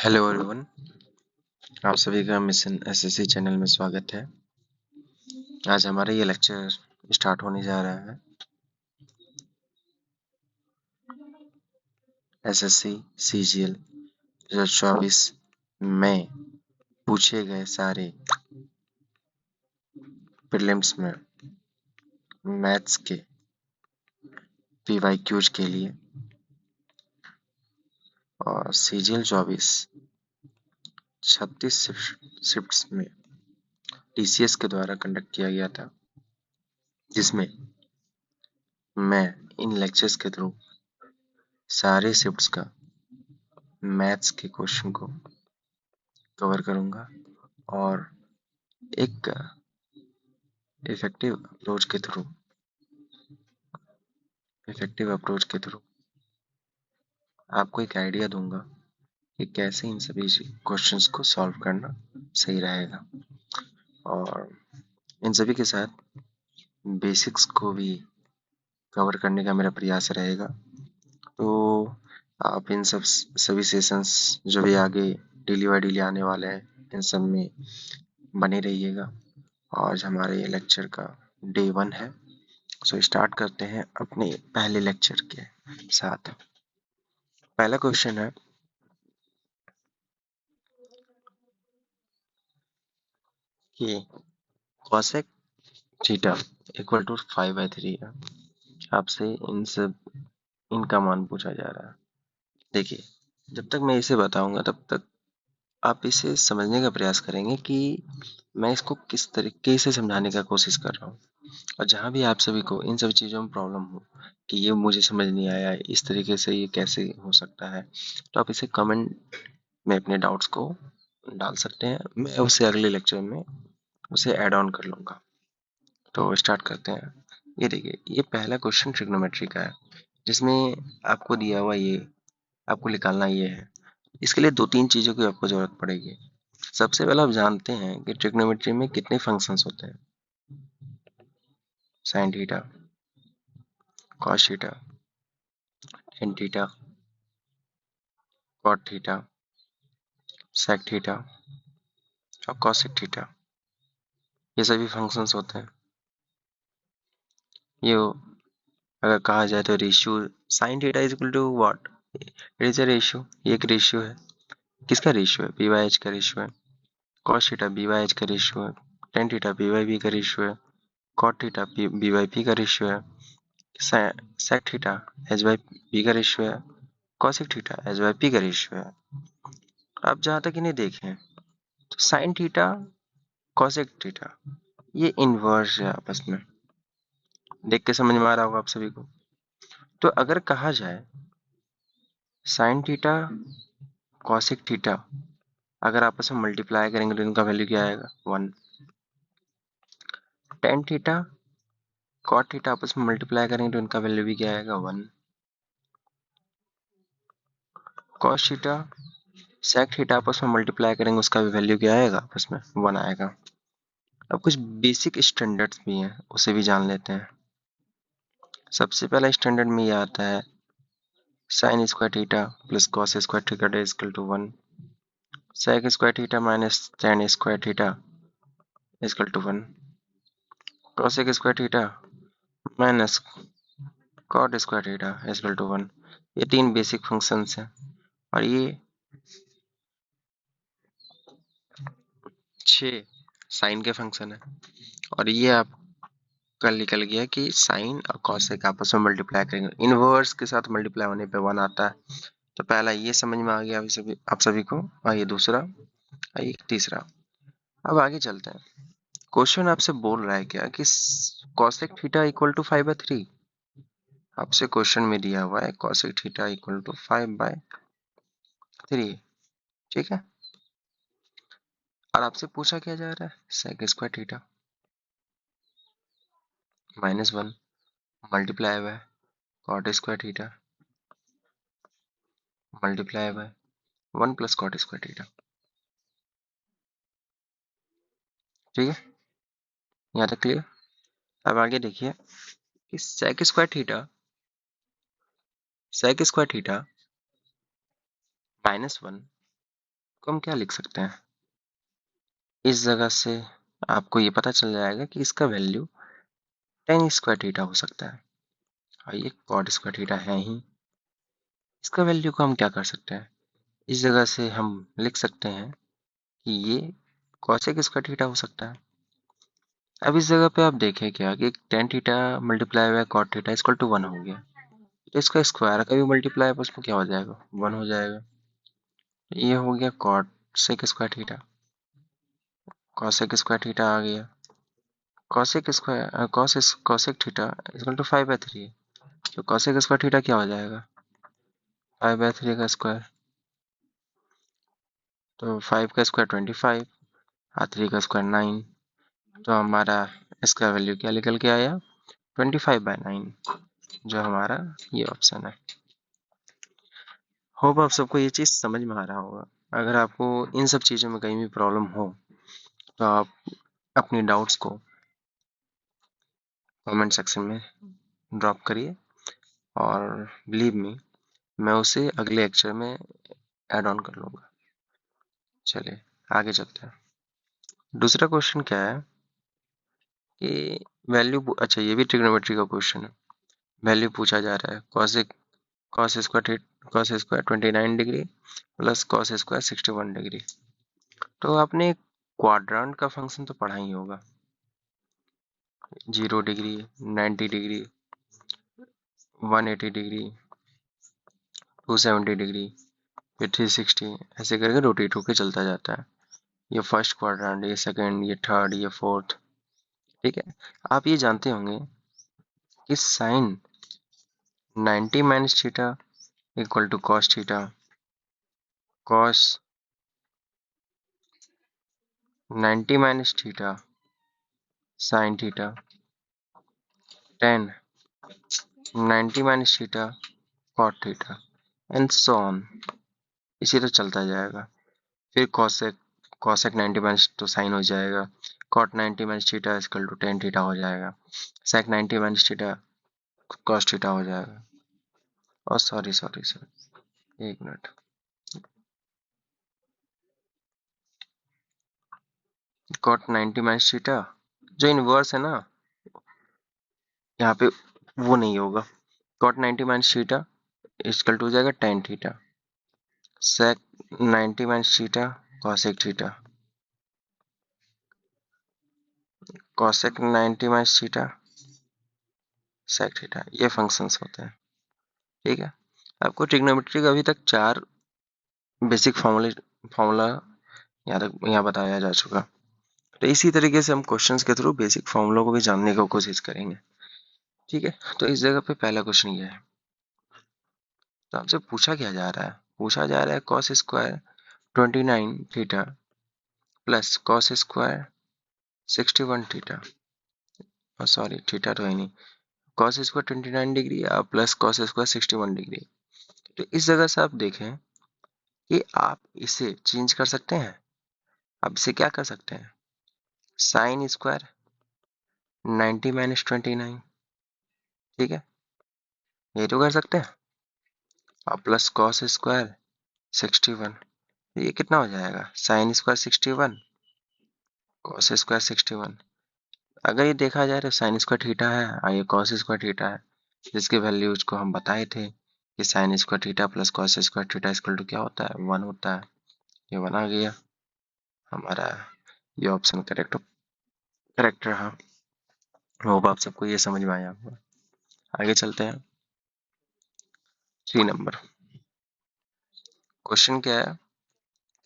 Hello everyone, आप सभी का मिशन एसएससी चैनल में स्वागत है। आज हमारा ये लेक्चर स्टार्ट होने जा रहा है एसएससी सीजीएल 2024 में पूछे गए सारे प्रीलिम्स में मैथ्स के पीवाईक्यूज के लिए और सीजीएल 36 शिफ्ट्स में टीसीएस के द्वारा कंडक्ट किया गया था, जिसमें मैं इन लेक्चर्स के थ्रू सारे शिफ्ट्स का मैथ्स के क्वेश्चन को कवर करूंगा और एक इफेक्टिव अप्रोच के थ्रू आपको एक आइडिया दूंगा कि कैसे इन सभी क्वेश्चंस को सॉल्व करना सही रहेगा, और इन सभी के साथ बेसिक्स को भी कवर करने का मेरा प्रयास रहेगा। तो आप इन सभी सेशंस जो भी आगे डेली बाय डेली आने वाले हैं, इन सब में बने रहिएगा। आज हमारे लेक्चर का डे 1 है, सो स्टार्ट करते हैं अपने पहले लेक्चर के साथ। पहला क्वेश्चन है कि cosec थीटा इक्वल टू 5/3 है। आपसे इनका मान पूछा जा रहा है। देखिए, जब तक मैं इसे बताऊंगा तब तक आप इसे समझने का प्रयास करेंगे कि मैं इसको किस तरीके से समझाने का कोशिश कर रहा हूँ। और जहाँ भी आप सभी को इन सभी चीज़ों में प्रॉब्लम हो कि ये मुझे समझ नहीं आया, इस तरीके से ये कैसे हो सकता है, तो आप इसे कमेंट में अपने डाउट्स को डाल सकते हैं। मैं उसे अगले लेक्चर में उसे ऐड ऑन कर लूँगा। तो स्टार्ट करते हैं। ये देखिए, ये पहला क्वेश्चन ट्रिग्नोमेट्री का है, जिसमें आपको दिया हुआ ये आपको निकालना ये है। इसके लिए 2-3 चीज़ों की आपको ज़रूरत पड़ेगी। सबसे पहले आप जानते हैं कि ट्रिग्नोमेट्री में कितने फंक्शंस होते हैं। Sine theta, cos theta, tan theta, cot theta, sec theta और कॉसेक थीटा। ये सभी फंक्शंस होते हैं। ये अगर कहा जाए तो ratio sine theta is equal to what, it is a ratio. ये एक रेशियो है। किसका रेशियो है? पी बाई एच का रेशियो है। Cos theta B by H का रेशियो है। Tan theta B by B का रेशियो है। Cot theta B by P का रेशियो है। Sec theta H by P का रेशियो है। Cosec theta H by P का रेशियो है। अब जहां तक इन्हें देखें तो साइन थीटा कॉसेक थीटा ये इनवर्स है आपस में। देख के समझ में आ रहा होगा आप सभी को। तो अगर कहा जाए साइन थीटा कॉसेक थीटा अगर आपस में मल्टीप्लाई करेंगे तो इनका वैल्यू क्या आएगा? 1। टेन थीटा कॉट थीटा आपस में मल्टीप्लाई करेंगे तो इनका वैल्यू भी क्या आएगा? 1। कॉस थीटा सेक थीटा आपस में मल्टीप्लाई करेंगे, उसका भी वैल्यू क्या आएगा? आपस में 1 आएगा। अब कुछ बेसिक स्टैंडर्ड्स भी हैं, उसे भी जान लेते हैं। सबसे पहला स्टैंडर्ड में ये आता है sine square theta plus cos square theta is equal to 1। Sec square theta minus tan square theta is equal to 1। Cosec square theta minus cot square theta is equal to 1। ये 3 basic functions हैं और ये 6 sign के function है। और ये आप कल निकल गया कि साइन और कॉसेक आपस में मल्टीप्लाई करेंगे, इनवर्स के साथ मल्टीप्लाई होने पे 1 आता है। तो पहला ये समझ में आ गया आप सभी को। आइए दूसरा, आइए तीसरा। अब आगे चलते हैं। क्वेश्चन आपसे बोल रहा है क्या कि कॉसेक थीटा इक्वल टू 5/3। आपसे क्वेश्चन में दिया हुआ है कॉसेक थीटा इक्वल टू 5/3, ठीक है। और आपसे पूछा क्या जा रहा है? Sec square theta minus 1 multiply by cot square theta multiply by 1 plus cot square theta, ठीक है। यहाँ तक क्लियर? अब आगे देखिए कि सेक स्क्वायर थीटा माइनस 1 तो हम क्या लिख सकते हैं, इस जगह से आपको ये पता चल जाएगा कि इसका वैल्यू टेन स्क्वायर थीटा हो सकता है, और ये कॉट स्क्वायर थीटा है ही। इसका वैल्यू को हम क्या कर सकते हैं, इस जगह से हम लिख सकते हैं कि ये कॉसेक स्क्वायर थीटा हो सकता है। अब इस जगह पे आप देखें क्या कि tan theta multiply by cot theta equal to 1 हो गया, तो इसका स्क्वायर का भी मल्टीप्लाई उसमें क्या हो जाएगा, 1 हो जाएगा। ये हो गया cosec square theta, cosec square theta आ गया, cosec square cosec theta equal to 5/3 है, तो कॉसेक स्क्वायर थीटा क्या हो जाएगा, 5/3 का स्क्वायर, तो 5 का स्क्वायर 25 और 3 का स्क्वायर 9, तो हमारा इसका वैल्यू क्या निकल के आया, 25/9, जो हमारा ये ऑप्शन है। होप आप सबको ये चीज़ समझ में आ रहा होगा। अगर आपको इन सब चीज़ों में कहीं भी प्रॉब्लम हो तो आप अपनी डाउट्स को कमेंट सेक्शन में ड्रॉप करिए, और बिलीव मी, मैं उसे अगले लेक्चर में ऐड ऑन कर लूँगा। चलिए आगे चलते हैं। दूसरा क्वेश्चन क्या है कि वैल्यू, अच्छा ये भी ट्रिग्नोमेट्री का क्वेश्चन है। वैल्यू पूछा जा रहा है cos square 29 degree plus cos square 61 degree. तो आपने क्वाड्रेंट का फंक्शन तो पढ़ा ही होगा, 0 डिग्री, 90 डिग्री, 180 डिग्री, 270 डिग्री, फिर 360, ऐसे करके रोटेट होके चलता जाता है। ये फर्स्ट क्वाड्रेंट, ये सेकंड, ये थर्ड, ये फोर्थ। ठीक है, आप ये जानते होंगे कि sine 90 minus theta equal to cos theta, cos 90 minus theta sine theta, tan 90 minus theta cot theta, and so on, इसी तो चलता जाएगा। फिर कॉसेक कॉसेक 90 माइनस तो साइन हो जाएगा, cot 90 minus theta equal to tan theta हो जाएगा, sec 90 minus theta cos theta हो जाएगा। और सॉरी सॉरी सॉरी, एक मिनट, कॉट 90 माइनस थीटा जो इनवर्स है ना, यहाँ पे वो नहीं होगा। Cot 90 minus theta equal to हो जाएगा tan theta, sec 90 minus theta cosec theta, cosec 90 minus theta sec theta, ये फंक्शंस होते हैं। ठीक है, आपको ट्रिग्नोमेट्री का अभी तक 4 बेसिक फॉर्मूला यहाँ बताया जा चुका। तो इसी तरीके से हम क्वेश्चंस के थ्रू बेसिक फॉर्मूलों को भी जानने की कोशिश करेंगे। ठीक है, तो इस जगह पे पहला क्वेश्चन ये है, तो आपसे पूछा क्या जा रहा है, पूछा जा रहा है cos square 29 theta plus cos square 61 theta, sorry theta तो है नहीं, cos square 29 degree plus cos square 61 degree. तो इस जगह से आप देखें कि आप इसे चेंज कर सकते हैं। आप इसे क्या कर सकते हैं, साइन स्क्वायर 90 माइनस 29, ठीक है, ये तो कर सकते हैं, और प्लस कॉस स्क्वायर 61, ये कितना हो जाएगा, साइन स्क्वायर 61 कॉस स्क्वायर 61। अगर ये देखा जाए तो साइन स्क्वायर थीटा है और ये कॉस स्क्वायर थीटा है, जिसके वैल्यूज को हम बताए थे कि sine square theta plus cos square theta equal to क्या होता है, 1 होता है। ये 1 आ गया हमारा, ये ऑप्शन करेक्ट रहा। होप आप सबको ये समझ में आया होगा। आगे चलते हैं, 3 नंबर क्वेश्चन क्या है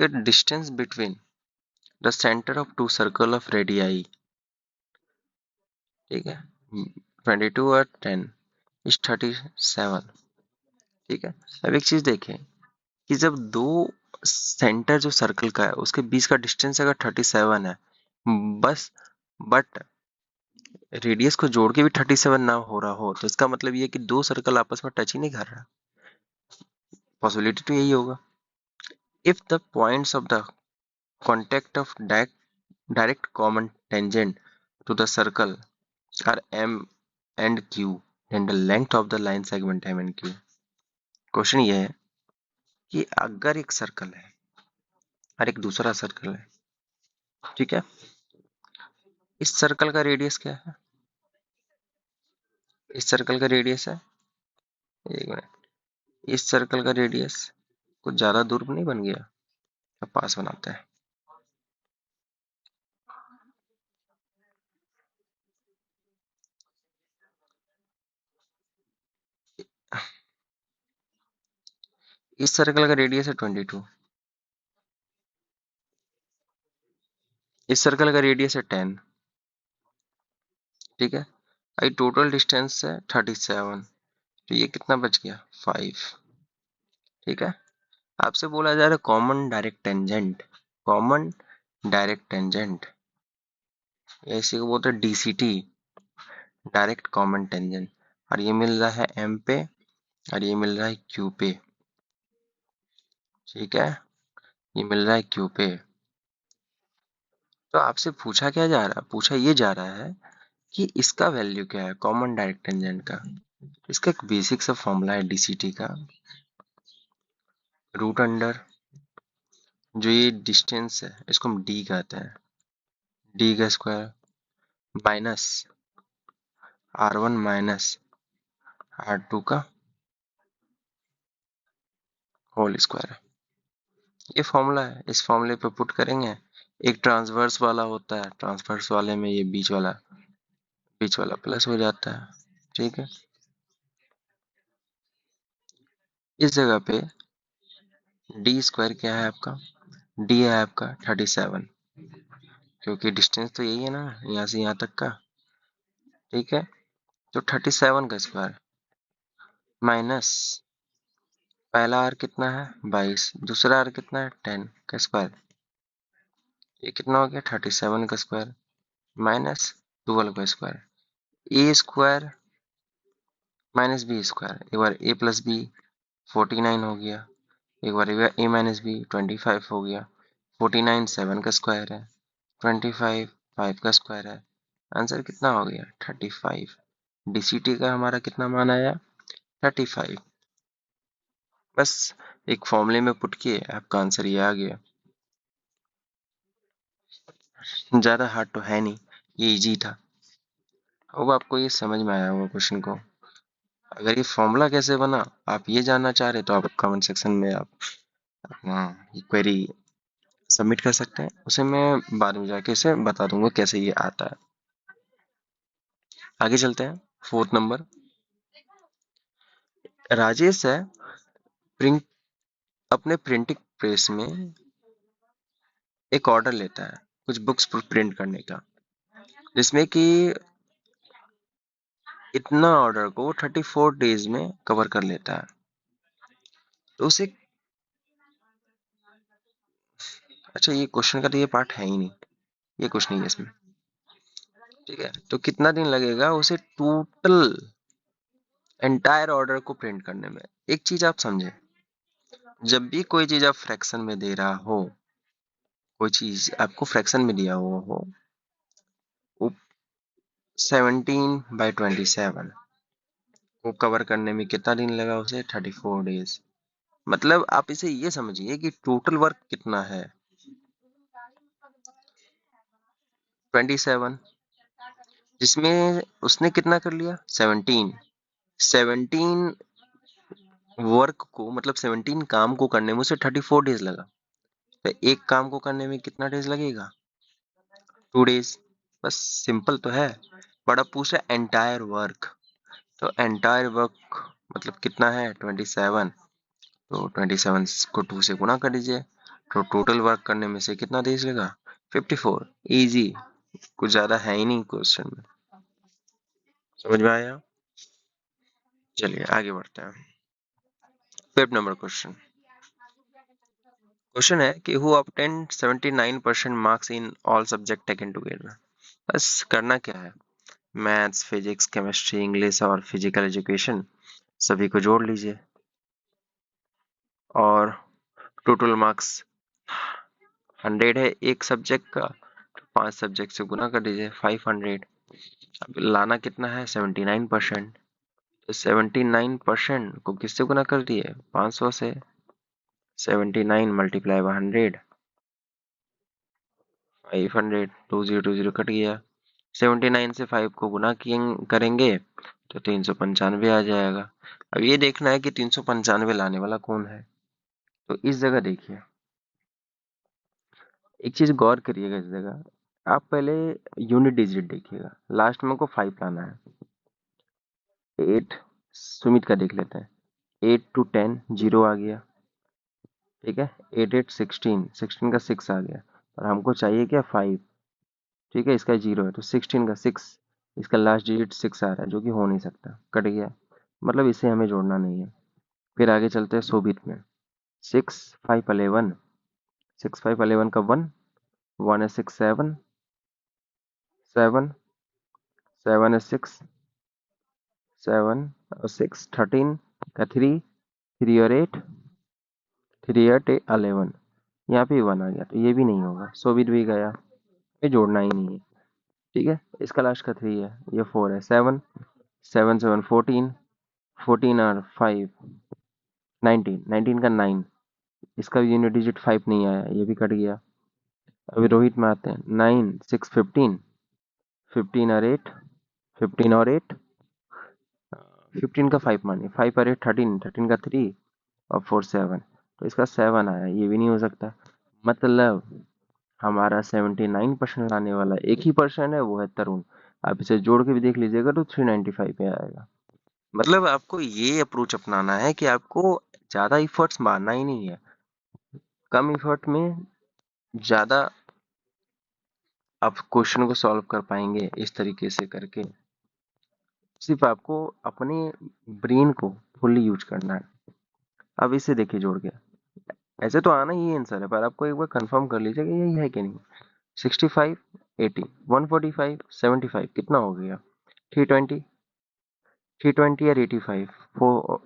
कि distance between the centre of two circle of radii, ठीक है, 22 और 10 इज 37। ठीक है, अब एक चीज देखें कि जब दो सेंटर जो सर्कल का है उसके बीच का डिस्टेंस अगर 37 है, बस, बट रेडियस को जोड़ के भी 37 ना हो रहा हो, तो इसका मतलब ये कि दो सर्कल आपस में टच ही नहीं कर रहा। पॉसिबिलिटी तो यही होगा, if the points of the contact of direct common tangent to the circle are M and Q, then the length of the line segment M and Q. Question ये है कि अगर एक सर्कल है और एक दूसरा सर्कल है, ठीक है। इस सर्कल का रेडियस क्या है? इस सर्कल का रेडियस है, एक मिनट, इस सर्कल का रेडियस कुछ ज्यादा दूर नहीं बन गया? अब पास बनाते हैं। इस सर्कल का रेडियस है 22, इस सर्कल का रेडियस है 10, ठीक है। अभी टोटल डिस्टेंस है 37, तो ये कितना बच गया? 5, ठीक है। आपसे बोला जा रहा है common direct tangent, common direct tangent, इसी को बोलते हैं डीसीटी, डायरेक्ट कॉमन टेंजेंट। और ये मिल रहा है एम पे और ये मिल रहा है क्यू पे, ठीक है, ये मिल रहा है क्यू पे। तो आपसे पूछा क्या जा रहा है? पूछा ये जा रहा है कि इसका वैल्यू क्या है, कॉमन डायरेक्ट टेंजेंट का। इसका एक बेसिक सा फॉर्मूला है डीसीटी का, रूट अंडर जो ये डिस्टेंस है इसको हम डी कहते हैं, डी का square minus R1 minus R2 का होल स्क्वायर। ये फॉर्मूला है, इस फॉर्मूले पे पुट करेंगे। एक ट्रांसवर्स वाला होता है, ट्रांसवर्स वाले में ये बीच वाला प्लस हो जाता है, ठीक है। इस जगह पे डी स्क्वायर क्या है आपका? डी है आपका 37, क्योंकि डिस्टेंस तो यही है ना यहाँ से यहाँ तक का, ठीक है। तो 37 का स्क्वायर माइनस पहला आर कितना है 22, दूसरा आर कितना है 10 का स्क्वायर, ये कितना हो गया 37 का स्क्वायर माइनस 12 का स्क्वायर, ए स्क्वायर माइनस बी स्क्वायर, एक बार ए प्लस बी 49 हो गया, एक बार ए माइनस बी 25 हो गया, 49 7 का स्क्वायर है, 25 5 का स्क्वायर है, आंसर कितना हो गया 35। डीसीटी का हमारा कितना मान आया? 35। बस एक फॉर्मूले में पुट किए आपका आंसर ये आ गया। ज्यादा हार्ड तो है नहीं, ये इजी था। अब आपको ये समझ में आया होगा क्वेश्चन को। अगर ये फॉर्मूला कैसे बना आप ये जानना चाह रहे तो आप कमेंट सेक्शन में आप अपना ये क्वेरी सबमिट कर सकते हैं, उसे मैं बाद में जाके इसे बता दूंगा कैसे ये आता है। आगे चलते हैं। फोर्थ नंबर, राजेश है प्रिंट अपने प्रिंटिंग प्रेस में एक ऑर्डर लेता है कुछ बुक्स प्रिंट करने का, जिसमें कि इतना ऑर्डर को 34 डेज में कवर कर लेता है। तो उसे, अच्छा ये क्वेश्चन का तो ये पार्ट है ही नहीं, ये कुछ नहीं है इसमें, ठीक है। तो कितना दिन लगेगा उसे टोटल एंटायर ऑर्डर को प्रिंट करने में? एक चीज आप समझे, जब भी कोई चीज आप फ्रैक्शन में दे रहा हो, कोई चीज आपको फ्रैक्शन में दिया हुआ हो, 17/27 को कवर करने में कितना दिन लगा उसे? 34 डेज। मतलब आप इसे ये समझिए कि टोटल वर्क कितना है 27, जिसमें उसने कितना कर लिया 17 वर्क को, मतलब 17 काम को करने में उसे 34 डेज लगा। तो एक काम को करने में कितना डेज लगेगा? 2 डेज। बस सिंपल तो है। बट अब पूछा एंटायर वर्क, तो एंटायर वर्क मतलब कितना है 27, तो 27 को 2 से गुना कर दीजिए, तो टोटल वर्क करने में से कितना डेज लगा? 54। इजी, कुछ ज्यादा है ही नहीं क्वेश्चन में। समझ में आया? चलिए आगे बढ़ते हैं। फिफ्थ नंबर क्वेश्चन, क्वेश्चन है कि who obtained 79% marks in all subject taken together. बस करना क्या है, मैथ्स फिजिक्स केमिस्ट्री इंग्लिश और फिजिकल एजुकेशन सभी को जोड़ लीजिए और टोटल मार्क्स 100 है एक सब्जेक्ट का, तो 5 सब्जेक्ट से गुना कर दीजिए 500। अब लाना कितना है 79%, तो 79% को किससे गुना कर दिए 500 से, 79 मल्टीप्लाई बाय 100 500, 2020 कट गया। 79 से 5 को गुना किए करेंगे तो 395 आ जाएगा। अब ये देखना है कि 395 लाने वाला कौन है। तो इस जगह देखिए, एक चीज गौर करिएगा इस जगह। आप पहले यूनिट डिजिट देखिएगा, लास्ट में को 5 लाना है। 8 सुमित का देख लेते हैं। 8 to 10 जीरो आ गया, ठीक है। 8 8 16, 16 का 6 आ गया, और हमको चाहिए क्या 5, ठीक है। इसका जीरो है तो 16 का 6, इसका लास्ट डिजिट 6 आ रहा है, जो कि हो नहीं सकता, कट गया। मतलब इसे हमें जोड़ना नहीं है। फिर आगे चलते हैं शोभित में। 6 5 11, 6 5 11 का 1, 1 है 6 7, 7 7 है 6, 7 और 6 13 का 3, 3 और 8, 3 8 11, यहाँ पे 1 आ गया, तो ये भी नहीं होगा, शोभित भी गया, ये जोड़ना ही नहीं है, ठीक है। इसका लास्ट का 3 है, ये 4 है, 7 7 7 14, 14 और 5 19, 19 का 9, इसका यूनिट डिजिट 5 नहीं आया, ये भी कट गया। अभी रोहित में आते हैं। 9 6 15, 15 और 8, 15 और 8, 15 का 5 मानिए, 5 और 8 13, 13 का 3 और 4 7, तो इसका 7 आया, ये भी नहीं हो सकता। मतलब हमारा 79% लाने वाला एक ही पर्सन है, वो है तरुण। आप इसे जोड़ के भी देख लीजिएगा तो 395 पे आएगा। मतलब आपको ये अप्रोच अपनाना है कि आपको ज्यादा इफर्ट्स मारना ही नहीं है, कम इफर्ट में ज्यादा आप क्वेश्चन को सॉल्व कर पाएंगे। इस तरीके से करके सिर्फ आपको अपने ब्रेन को फुल्ली यूज करना है। अब इसे देखिए जोड़ के, ऐसे तो आना ही आंसर है, पर आपको एक बार कंफर्म कर लीजिए कि यही है कि नहीं। 65 80 145 75 कितना हो गया, 320, 320 और 85 फोर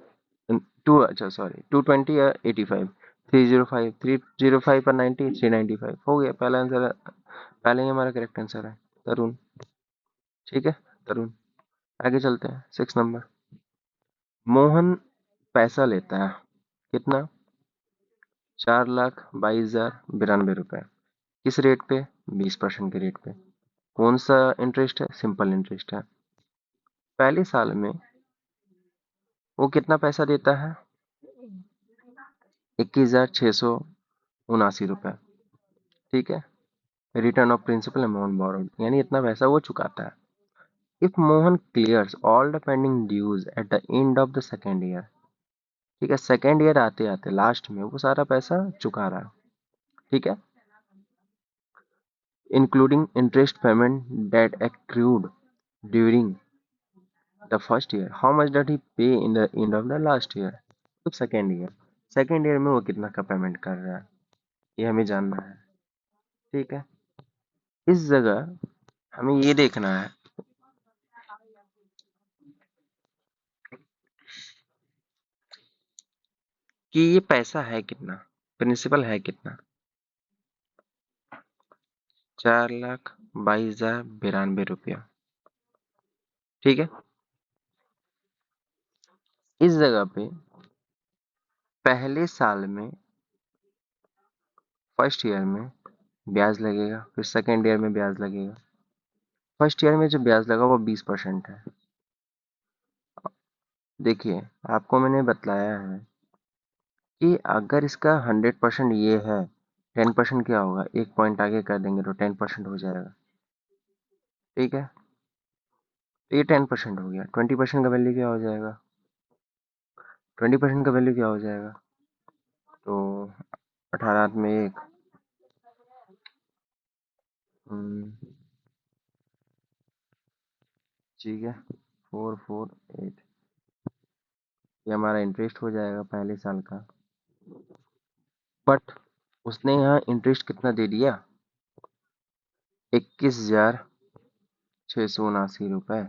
टू, अच्छा सॉरी 220 और 85, 305, 305 और 90, 395 हो गया। पहला आंसर, पहले ही हमारा करेक्ट आंसर है तरुण, ठीक है तरुण। आगे चलते हैं 6 नंबर। मोहन पैसा लेता है, कितना, 4,22,092 रुपए। किस रेट पे, 20% के रेट पे। कौन सा इंटरेस्ट है, सिंपल इंटरेस्ट है। पहले साल में वो कितना पैसा देता है, 21,679 रुपए, ठीक है। Return of principal amount borrowed, यानी इतना पैसा वो चुकाता है। If Mohan clears all the pending dues at the end of the second year, ठीक है, सेकेंड ईयर आते आते लास्ट में वो सारा पैसा चुका रहा है, ठीक है, including interest payment that accrued during the first year, how much did he pay in the end of the last year. तो सेकेंड ईयर में वो कितना का पेमेंट कर रहा है, ये हमें जानना है, ठीक है। इस जगह हमें ये देखना है कि ये पैसा है कितना, प्रिंसिपल है कितना, 4,22,092 रुपया, ठीक है। इस जगह पे पहले साल में, फर्स्ट ईयर में ब्याज लगेगा, फिर सेकेंड ईयर में ब्याज लगेगा। फर्स्ट ईयर में जो ब्याज लगा वो 20% है। देखिए, आपको मैंने बतलाया है कि अगर इसका 100% ये है, 10% क्या होगा, एक पॉइंट आगे कर देंगे तो 10% हो जाएगा, ठीक है। तो ये 10% हो गया, 20% का वैल्यू क्या हो जाएगा, 20% का वैल्यू क्या हो जाएगा, तो 18 में एक, ठीक है, 448, ये हमारा इंटरेस्ट हो जाएगा पहले साल का। बट उसने यहाँ इंटरेस्ट कितना दे दिया, 21,679 रुपए,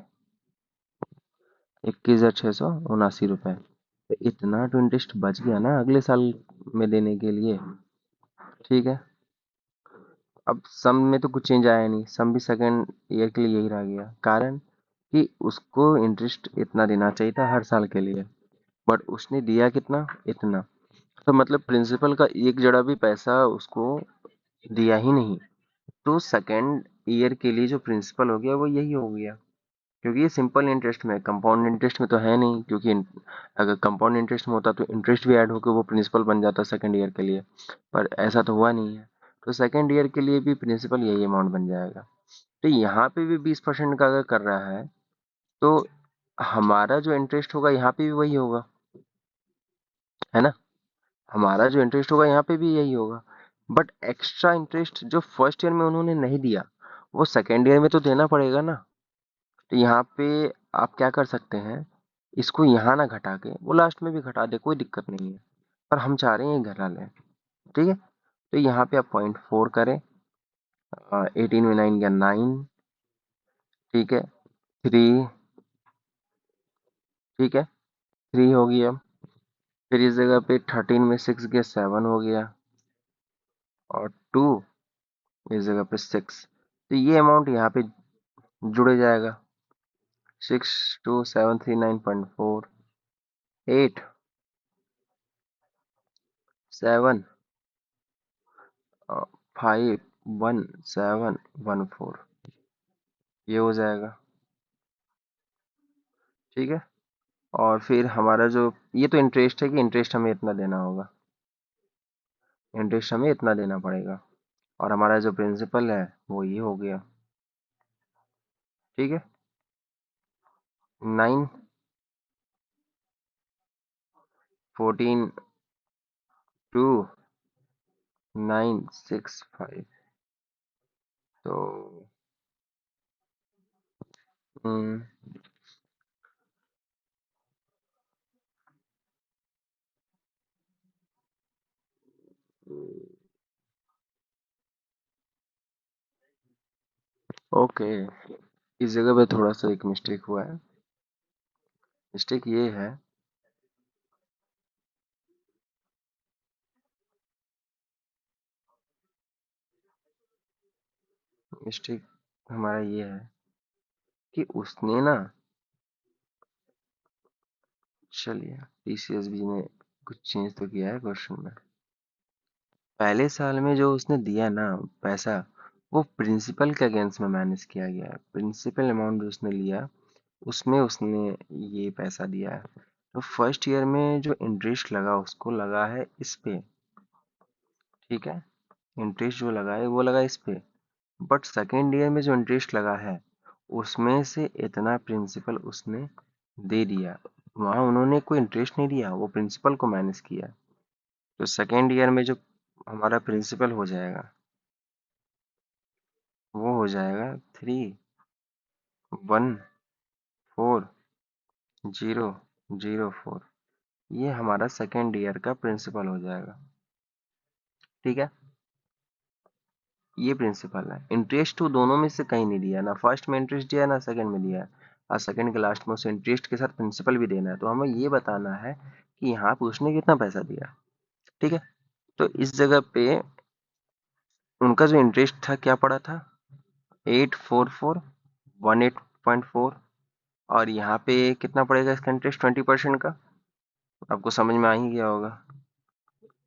21,679 रुपए। तो इतना तो इंटरेस्ट बच गया ना अगले साल में देने के लिए, ठीक है। अब सम में तो कुछ चेंज आया नहीं, सम भी सेकेंड ईयर के लिए यही रह गया, कारण कि उसको इंटरेस्ट इतना देना चाहिए था हर साल के लिए, बट उसने दिया कितना, इतना। तो मतलब प्रिंसिपल का एक जड़ा भी पैसा उसको दिया ही नहीं, तो सेकेंड ईयर के लिए जो प्रिंसिपल हो गया वो यही हो गया, क्योंकि ये सिंपल इंटरेस्ट में है, कंपाउंड इंटरेस्ट में तो है नहीं, क्योंकि अगर कंपाउंड इंटरेस्ट में होता तो इंटरेस्ट भी ऐड होकर वो प्रिंसिपल बन जाता सेकेंड ईयर के लिए, पर ऐसा तो हुआ नहीं है। तो सेकेंड ईयर के लिए भी प्रिंसिपल यही अमाउंट बन जाएगा। तो यहाँ पे भी 20% का अगर कर रहा है तो हमारा जो इंटरेस्ट होगा यहाँ पे भी वही होगा, है ना। हमारा जो इंटरेस्ट होगा यहाँ पे भी यही होगा, बट एक्स्ट्रा इंटरेस्ट जो फर्स्ट ईयर में उन्होंने नहीं दिया वो सेकेंड ईयर में तो देना पड़ेगा ना। तो यहाँ पे आप क्या कर सकते हैं, इसको यहाँ ना घटा के वो लास्ट में भी घटा दे, कोई दिक्कत नहीं है, पर हम चाह रहे हैं ये घटा लें। ठीक है, तो यहाँ पे आप 0.4 करें, 18 में 9 गया 9, ठीक है, 3, ठीक है, 3 हो गया। फिर इस जगह पे 13 में 6 गया 7 हो गया, और 2 इस जगह पे 6, तो ये अमाउंट यहाँ पे जुड़ जाएगा। 62739.4, 8, 7, 51714, ये हो जाएगा। ठीक है, और फिर हमारा जो ये तो इंटरेस्ट है कि इंटरेस्ट हमें इतना देना होगा, इंटरेस्ट हमें इतना देना पड़ेगा, और हमारा जो प्रिंसिपल है वो ये हो गया। ठीक है, 9, 14, 2, 965, तो हम्म, ओके, इस जगह पे थोड़ा सा एक मिस्टेक हुआ है। मिस्टेक ये है, मिस्टेक हमारा ये है कि उसने ना, चलिए टीसीएसबी ने कुछ चेंज तो किया है क्वेश्चन में। पहले साल में जो उसने दिया ना पैसा, वो प्रिंसिपल के अगेंस्ट में मैनेज किया गया है, प्रिंसिपल अमाउंट जो उसने लिया उसमें उसने ये पैसा दिया है। तो फर्स्ट ईयर में जो इंटरेस्ट लगा उसको लगा है इस पे, ठीक है, इंटरेस्ट जो लगा है वो लगा इस पे, बट सेकेंड ईयर में जो इंटरेस्ट लगा है उसमें से इतना प्रिंसिपल उसने दे दिया, वहां उन्होंने कोई इंटरेस्ट नहीं दिया, वो प्रिंसिपल को मैनेज किया। तो सेकेंड ईयर में जो हमारा प्रिंसिपल हो जाएगा वो हो जाएगा 3,1,4,0,0,4, ये हमारा सेकेंड ईयर का प्रिंसिपल हो जाएगा। ठीक है, ये प्रिंसिपल है। इंटरेस्ट तो दोनों में से कहीं नहीं दिया, ना फर्स्ट में इंटरेस्ट दिया ना सेकंड में दिया है, और सेकंड के लास्ट में उसे इंटरेस्ट के साथ प्रिंसिपल भी देना है, तो हमें ये बताना है कि यहाँ पे उसने कितना पैसा दिया। ठीक है, तो इस जगह पे उनका जो इंटरेस्ट था क्या पड़ा था, 84418.4, और यहाँ पे कितना पड़ेगा इसका इंटरेस्ट 20% का, आपको समझ में आ ही गया होगा।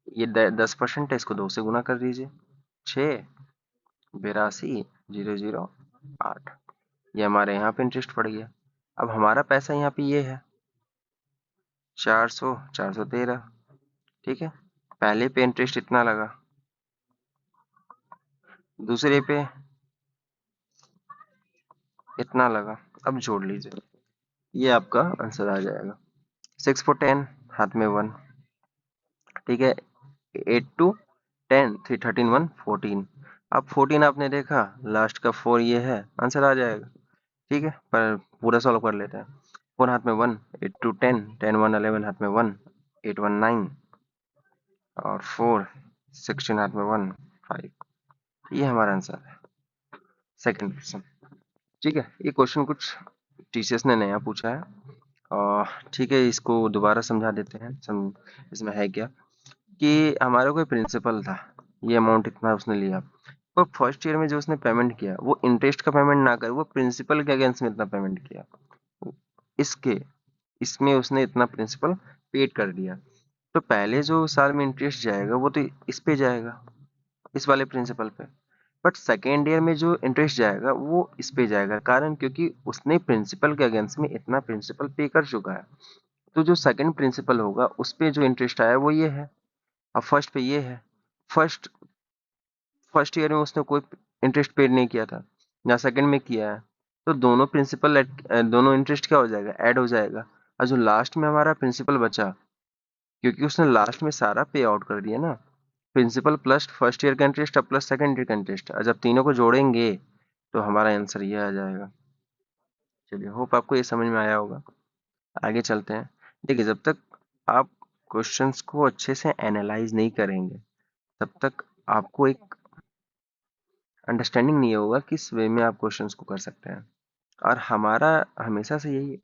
ये 10% है, इसको 2 से गुना कर दीजिए, 6,82,008, ये हमारे यहाँ पे इंटरेस्ट पड़ गया। अब हमारा पैसा यहाँ पे ये है 413, ठीक है, पहले पे इंटरेस्ट इतना लगा, दूसरे पे इतना लगा, अब जोड़ लीजिए, ये आपका आंसर आ जाएगा। 6 4 10, हाथ में 1, ठीक है, 8 2 10, 3 13 1 14, अब 14 आपने देखा, लास्ट का 4 ये है, आंसर आ जाएगा। ठीक है, पर पूरा सॉल्व कर लेते हैं। 4 हाथ में 1, 8 2 10, 10 1 11, हाथ में 1, 8 1 9, और 4 16 हाथ में 1 5, ये हमारा आंसर है, सेकंड क्वेश्चन। ठीक है, ये क्वेश्चन कुछ टीसीएस ने नया पूछा है, और ठीक है इसको दोबारा समझा देते हैं। इसमें है क्या कि हमारा कोई प्रिंसिपल था, ये अमाउंट इतना उसने लिया, पर फर्स्ट ईयर में जो उसने पेमेंट किया वो इंटरेस्ट का पेमेंट ना कर, वो प्रिंसिपल के अगेंस्ट में इतना पेमेंट किया, इसके इसमें उसने इतना प्रिंसिपल पेड कर दिया। तो पहले जो साल में इंटरेस्ट जाएगा वो तो इस पे जाएगा, इस वाले प्रिंसिपल पे, बट सेकेंड ईयर में जो इंटरेस्ट जाएगा वो इस पे जाएगा, कारण क्योंकि उसने प्रिंसिपल के अगेंस्ट में इतना प्रिंसिपल पे कर चुका है। तो जो सेकंड प्रिंसिपल होगा उस पे जो इंटरेस्ट आया वो ये है, अब फर्स्ट पे ये है। फर्स्ट फर्स्ट ईयर में उसने कोई इंटरेस्ट पेड नहीं किया था, या सेकंड में किया है, तो दोनों प्रिंसिपल दोनों इंटरेस्ट क्या हो जाएगा, ऐड हो जाएगा। और जो लास्ट में हमारा प्रिंसिपल बचा, क्योंकि उसने लास्ट में सारा पे आउट कर दिया ना, प्रिंसिपल प्लस फर्स्ट ईयर का इंटरेस्ट प्लस सेकंड ईयर का इंटरेस्ट, और जब तीनों को जोड़ेंगे तो हमारा आंसर ये आ जाएगा। चलिए, होप आपको ये समझ में आया होगा। आगे चलते हैं। देखिए, जब तक आप क्वेश्चंस को अच्छे से एनालाइज नहीं करेंगे तब तक आपको एक अंडरस्टैंडिंग नहीं होगा किस वे में आप क्वेश्चंस को कर सकते हैं। और हमारा हमेशा से यही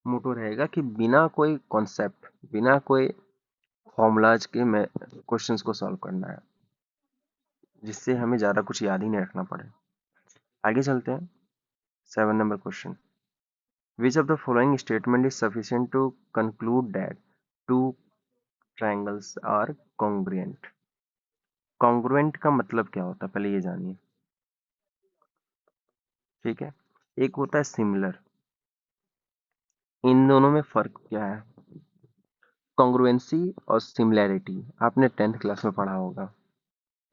मोटो रहेगा कि बिना कोई कॉन्सेप्ट, बिना कोई फॉर्मूलाज के मैं क्वेश्चंस को सॉल्व करना है, जिससे हमें ज़्यादा कुछ याद ही नहीं रखना पड़े। आगे चलते हैं। 7 number question, which of the following statement is sufficient to conclude that two triangles are congruent. Congruent का मतलब क्या होता है पहले ये जानिए, ठीक है। एक होता है सिमिलर, इन दोनों में फर्क क्या है? कॉन्ग्रुएंसी और सिमिलैरिटी आपने 10th क्लास में पढ़ा होगा,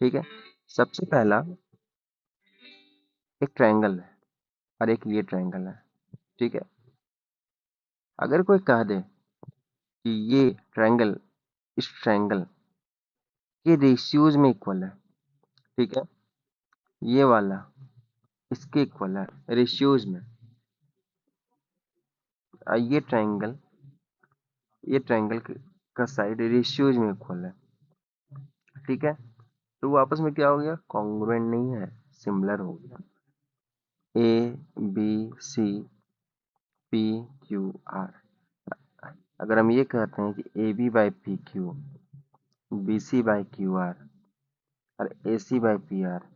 ठीक है। सबसे पहला, एक ट्रायंगल है और एक ये ट्रायंगल है, ठीक है। अगर कोई कह दे कि ये ट्रायंगल इस ट्रायंगल के रेशियोज में इक्वल है, ठीक है, ये वाला इसके इक्वल है रेशियोज में, और ये ट्रायंगल का साइड रेशियोज में इक्वल है, ठीक है। तो वो आपस में क्या हो गया, कॉन्ग्रुएंट नहीं है, सिमिलर हो गया। A B C P Q R, अगर हम ये कहते हैं कि A B by P Q, B C by Q R और A C by P R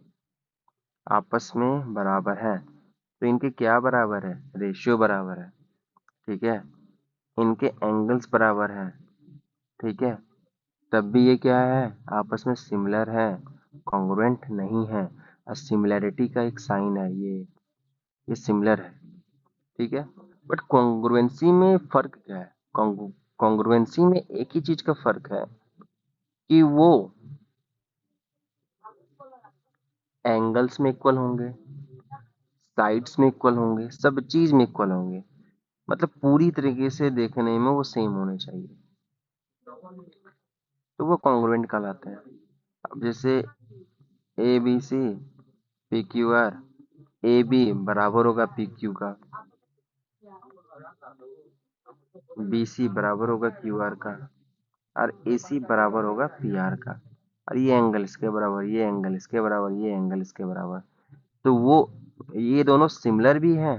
आपस में बराबर है, तो इनके क्या बराबर है, रेशियो बराबर है, ठीक है। इनके एंगल्स बराबर है, ठीक है। तब भी ये क्या है, आपस में सिमिलर है, कॉन्ग्रुएंट नहीं है। और सिमिलैरिटी का एक साइन है ये सिमिलर है, ठीक है। बट कॉन्ग्रुएंसी में फर्क क्या है? कॉन्ग्रुएंसी में एक ही चीज का फर्क है कि वो एंगल्स में इक्वल होंगे, साइड्स में इक्वल होंगे, सब चीज में इक्वल होंगे, मतलब पूरी तरीके से देखने में वो सेम होने चाहिए, तो वो कॉन्ग्रुएंट कहलाते हैं। अब जैसे A B C P Q R, A B बराबर होगा पी क्यू का, बी सी बराबर होगा क्यू आर का, और ए सी बराबर होगा पी आर का, और ये एंगल इसके बराबर, ये एंगल इसके बराबर, ये एंगल इसके बराबर, तो वो ये दोनों सिमिलर भी हैं,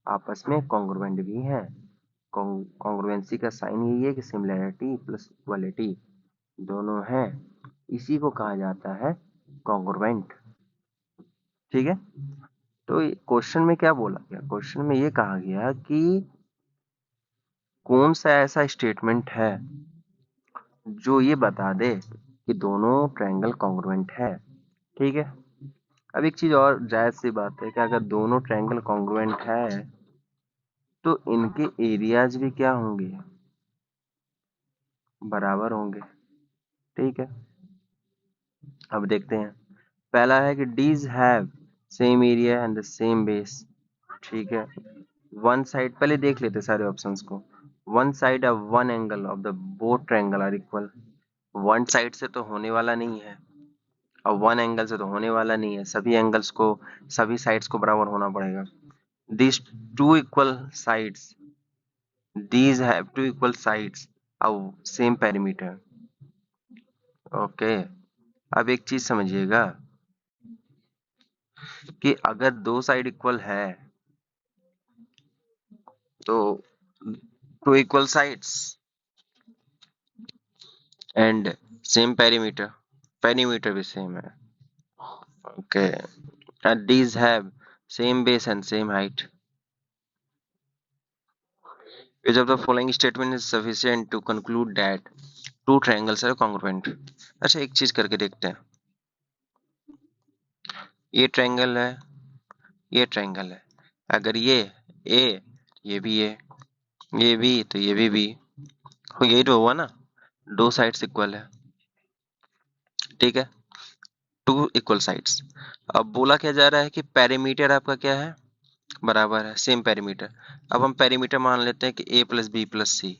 आपस में कॉन्ग्रुएंट भी हैं। कॉन्ग्रुएंसी का साइन यही है कि सिमिलैरिटी प्लस इक्वलिटी दोनों हैं, इसी को कहा जाता है कॉन्ग्रुएंट, ठीक है। तो क्वेश्चन में क्या बोला गया, क्वेश्चन में ये कहा गया कि कौन सा ऐसा स्टेटमेंट है जो ये बता दे कि दोनों ट्रायंगल कॉन्ग्रुएंट है, ठीक है। अब एक चीज और जायज सी बात है कि अगर दोनों ट्रायंगल कॉन्ग्रुएंट है तो इनके एरियाज भी क्या होंगे, बराबर होंगे, ठीक है। अब देखते हैं। पहला है कि these have same area and the same base, ठीक है। वन साइड, पहले देख लेते सारे ऑप्शंस को। One side of one angle of the both triangle are equal, one side से तो होने वाला नहीं है, और वन एंगल से तो होने वाला नहीं है, सभी एंगल्स को, सभी साइड्स को बराबर होना पड़ेगा। these two equal sides these have two equal sides of same perimeter, okay. अब एक चीज समझिएगा कि अगर दो साइड इक्वल है तो two equal sides and same perimeter, perimeter भी सेम है, okay. And these have same base and same height, which of the following statement is sufficient to conclude that two triangles are congruent। अच्छा, एक चीज करके देखते हैं। ये triangle है, ये ट्रायंगल है। अगर ये ए, ये भी ए, ये भी तो ये भी बी, यही तो हुआ ना, दो साइड्स इक्वल है, ठीक है, टू इक्वल साइड्स। अब बोला क्या जा रहा है कि पेरीमीटर आपका क्या है, बराबर है, सेम पेरीमीटर। अब हम पेरीमीटर मान लेते हैं कि ए प्लस बी प्लस सी,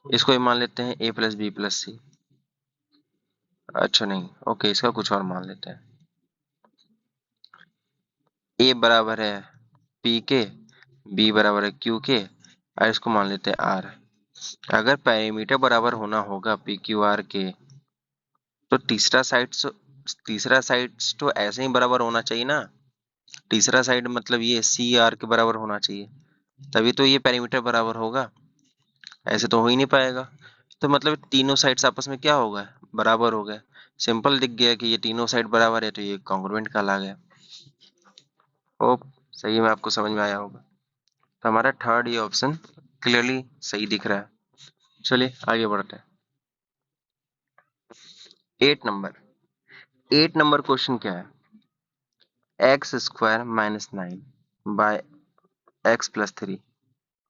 इसको भी मान लेते हैं ए प्लस बी प्लस सी। अच्छा नहीं, ओके, इसका कुछ और मान लेते हैं। ए बराबर है पी के, बी बराबर है क्यू के, और इसको मान लेते हैं आर। अगर पेरीमीटर बराबर होना होगा पी क्यू आर के, तो तीसरा साइड तो ऐसे ही बराबर होना चाहिए ना। तीसरा साइड मतलब ये सी आर के बराबर होना चाहिए, तभी तो ये पेरीमीटर बराबर होगा, ऐसे तो हो ही नहीं पाएगा। तो मतलब तीनों साइड्स आपस में क्या होगा, बराबर हो गए। सिंपल दिख गया कि ये तीनों साइड बराबर है, तो ये कॉन्ग्रुएंट कहला गया। होप सही में आपको समझ में आया होगा। तो हमारा थर्ड ये ऑप्शन क्लियरली सही दिख रहा है। चलिए आगे बढ़ते हैं। 8 नंबर, 8 नंबर क्वेश्चन क्या है, X square minus 9 by x plus 3।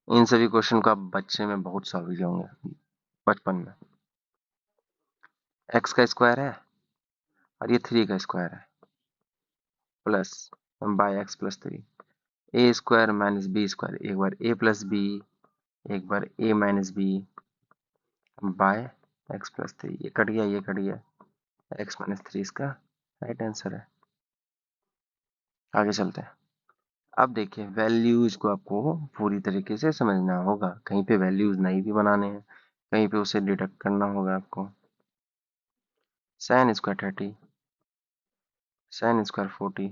इन सभी क्वेश्चन को आप बच्चे में बहुत सॉल्व किए होंगे बचपन में। एक्स का स्क्वायर है और ये 3 का स्क्वायर है, plus by x plus 3, a square minus b square, एक बार ए प्लस बी, एक बार a minus b, by x plus 3। ये कट गया, ये कट गया, एक्स माइनस 3 इसका राइट आंसर है। आगे चलते हैं। अब देखिए, वैल्यूज को आपको पूरी तरीके से समझना होगा, कहीं पे वैल्यूज नहीं भी बनाने हैं, कहीं पे उसे डिडक्ट करना होगा आपको। Sine square 30, sine square 40,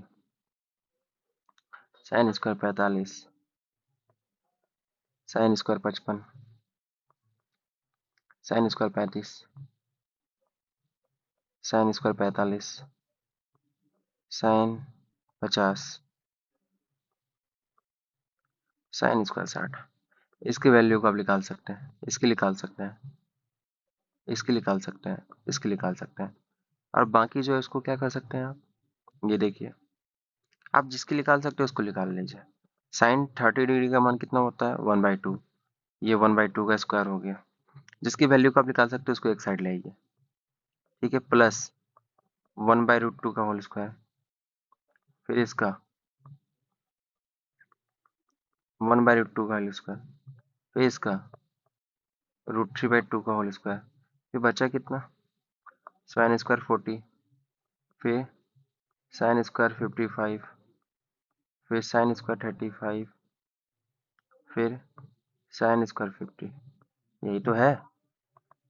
sine square 45, sine square 55, sine square 35, sine square 45, sine 50, sine square 60। इसकी वैल्यू को आप निकाल सकते हैं, इसकी निकाल सकते हैं, इसकी निकाल सकते हैं, इसकी निकाल सकते हैं, और बाकी जो है उसको क्या कर सकते हैं आप, ये देखिए, आप जिसकी निकाल सकते हो उसको निकाल लीजिए। साइन 30 डिग्री का मान कितना होता है, 1/2। ये 1/2 का स्क्वायर हो गया, जिसकी वैल्यू को आप निकाल सकते हो उसको एक साइड ले आइए, ठीक है, प्लस 1/√2 का होल स्क्वायर, फिर इसका 1/√2 का होल स्क्वायर, फिर इसका √3/2 का होल स्क्वायर, फिर बचा कितना, साइन स्क्वायर 40, फिर साइन स्क्वायर 55, फिर साइन स्क्वायर 35, फिर साइन स्क्वायर 50। यही तो है।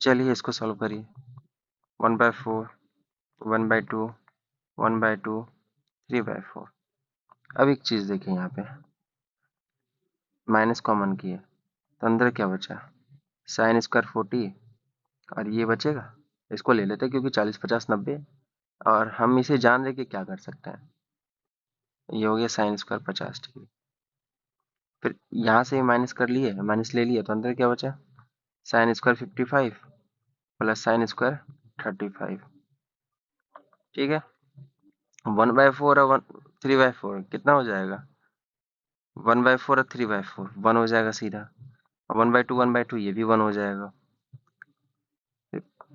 चलिए इसको सॉल्व करिए। 1/4, 1/2, 1/2, 3/4। अब एक चीज देखिए, यहाँ पे माइनस कॉमन किए तो अंदर क्या बचा, साइन स्क्वायर 40, और ये बचेगा, इसको ले लेते हैं क्योंकि 40 50 90, और हम इसे जान रहे कि क्या कर सकते हैं, ये हो गया साइन स्क्वायर 50 डिग्री। फिर यहाँ से माइनस कर लिए, माइनस ले लिए, तो अंदर क्या बचा, sign square 55 plus sign square 35, ठीक है। 1/4 और 3/4 कितना हो जाएगा, 1/4 और 3/4 1 हो जाएगा सीधा, 1/2 1/2 ये भी 1 हो जाएगा,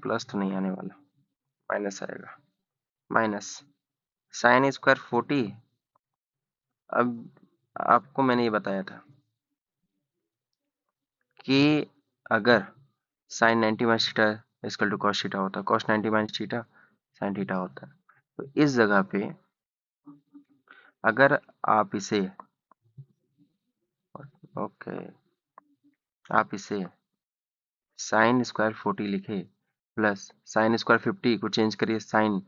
प्लस तो नहीं आने वाला, माइनस आएगा, माइनस साइन स्क्वायर 40। अब आपको मैंने ये बताया था कि अगर sine 90 minus theta equal to cos theta होता है, cos 90 minus theta sine theta होता है, तो इस जगह पे अगर आप इसे, ओके, आप इसे साइन स्क्वायर 40 लिखे, प्लस साइन स्क्वायर 50 को चेंज करिए, साइन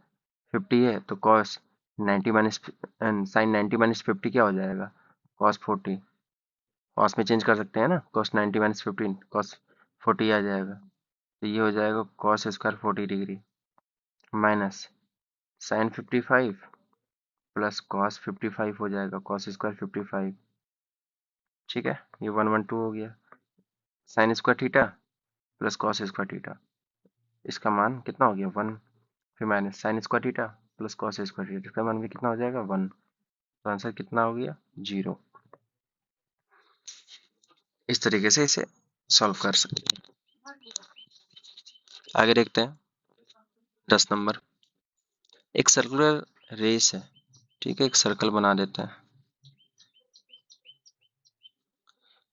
50 है तो कॉस 90 माइनस, साइन 90 माइनस 50 क्या हो जाएगा, कॉस 40। कॉस में चेंज कर सकते हैं ना, कॉस 90 माइनस 15 कॉस 40 आ जाएगा, तो ये हो जाएगा cos square 40 degree, minus sine 55 प्लस कॉस 55 हो जाएगा, कॉस स्क्वायर 55, ठीक है, ये 1/2 हो गया, sign square theta plus cos square theta, इसका मान कितना हो गया 1, फिर minus sign square theta plus cos square theta, इसका मान भी कितना हो जाएगा 1, तो आंसर कितना हो गया 0। इस तरीके से इसे सॉल्व कर सकते हैं। आगे देखते हैं 10 नंबर। एक सर्कुलर रेस है, ठीक है, एक सर्कल बना देते हैं।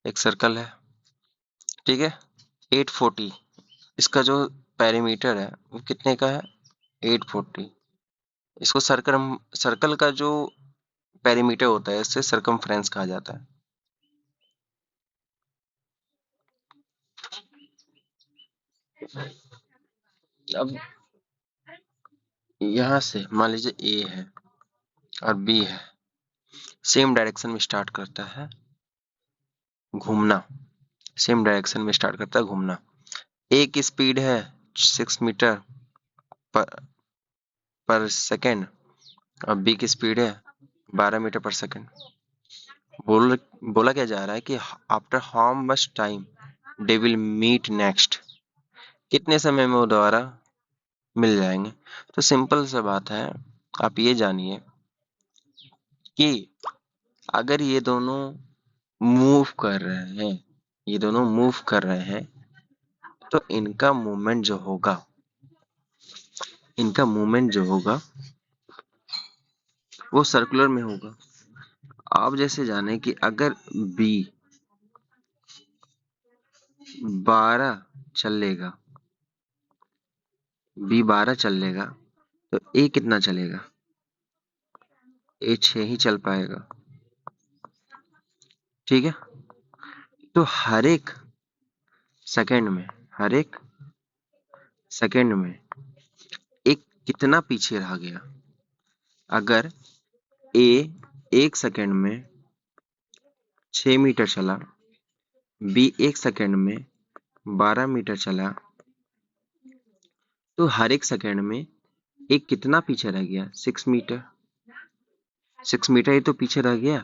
एक सर्कल है, ठीक है, 840, इसका जो पेरीमीटर है वो कितने का है 840। इसको सर्कल का जो पेरीमीटर होता है इससे सरकमफ्रेंस कहा जाता है। अब यहां से मान लीजिए ए है और बी है, सेम डायरेक्शन में स्टार्ट करता है घूमना, सेम डायरेक्शन में स्टार्ट करता है घूमना। ए की स्पीड है 6 मीटर पर सेकेंड और बी की स्पीड है 12 मीटर पर सेकेंड। बोला क्या जा रहा है कि after how much time they will meet next, कितने समय में वो दोबारा मिल जाएंगे। तो सिंपल सा बात है, आप ये जानिए कि अगर ये दोनों मूव कर रहे हैं, ये दोनों मूव कर रहे हैं, तो इनका मूवमेंट जो होगा, इनका मूवमेंट जो होगा वो सर्कुलर में होगा। आप जैसे जाने कि अगर बी 12 चलेगा, बी 12 चलेगा, तो ए कितना चलेगा, ए 6 ही चल पाएगा, ठीक है। तो हर एक सेकंड में, हर एक सेकंड में एक कितना पीछे रह गया। अगर ए एक सेकंड में 6 मीटर चला, बी एक सेकंड में 12 मीटर चला, तो हर एक सेकंड में एक कितना पीछे रह गया 6 मीटर, 6 मीटर ही तो पीछे रह गया,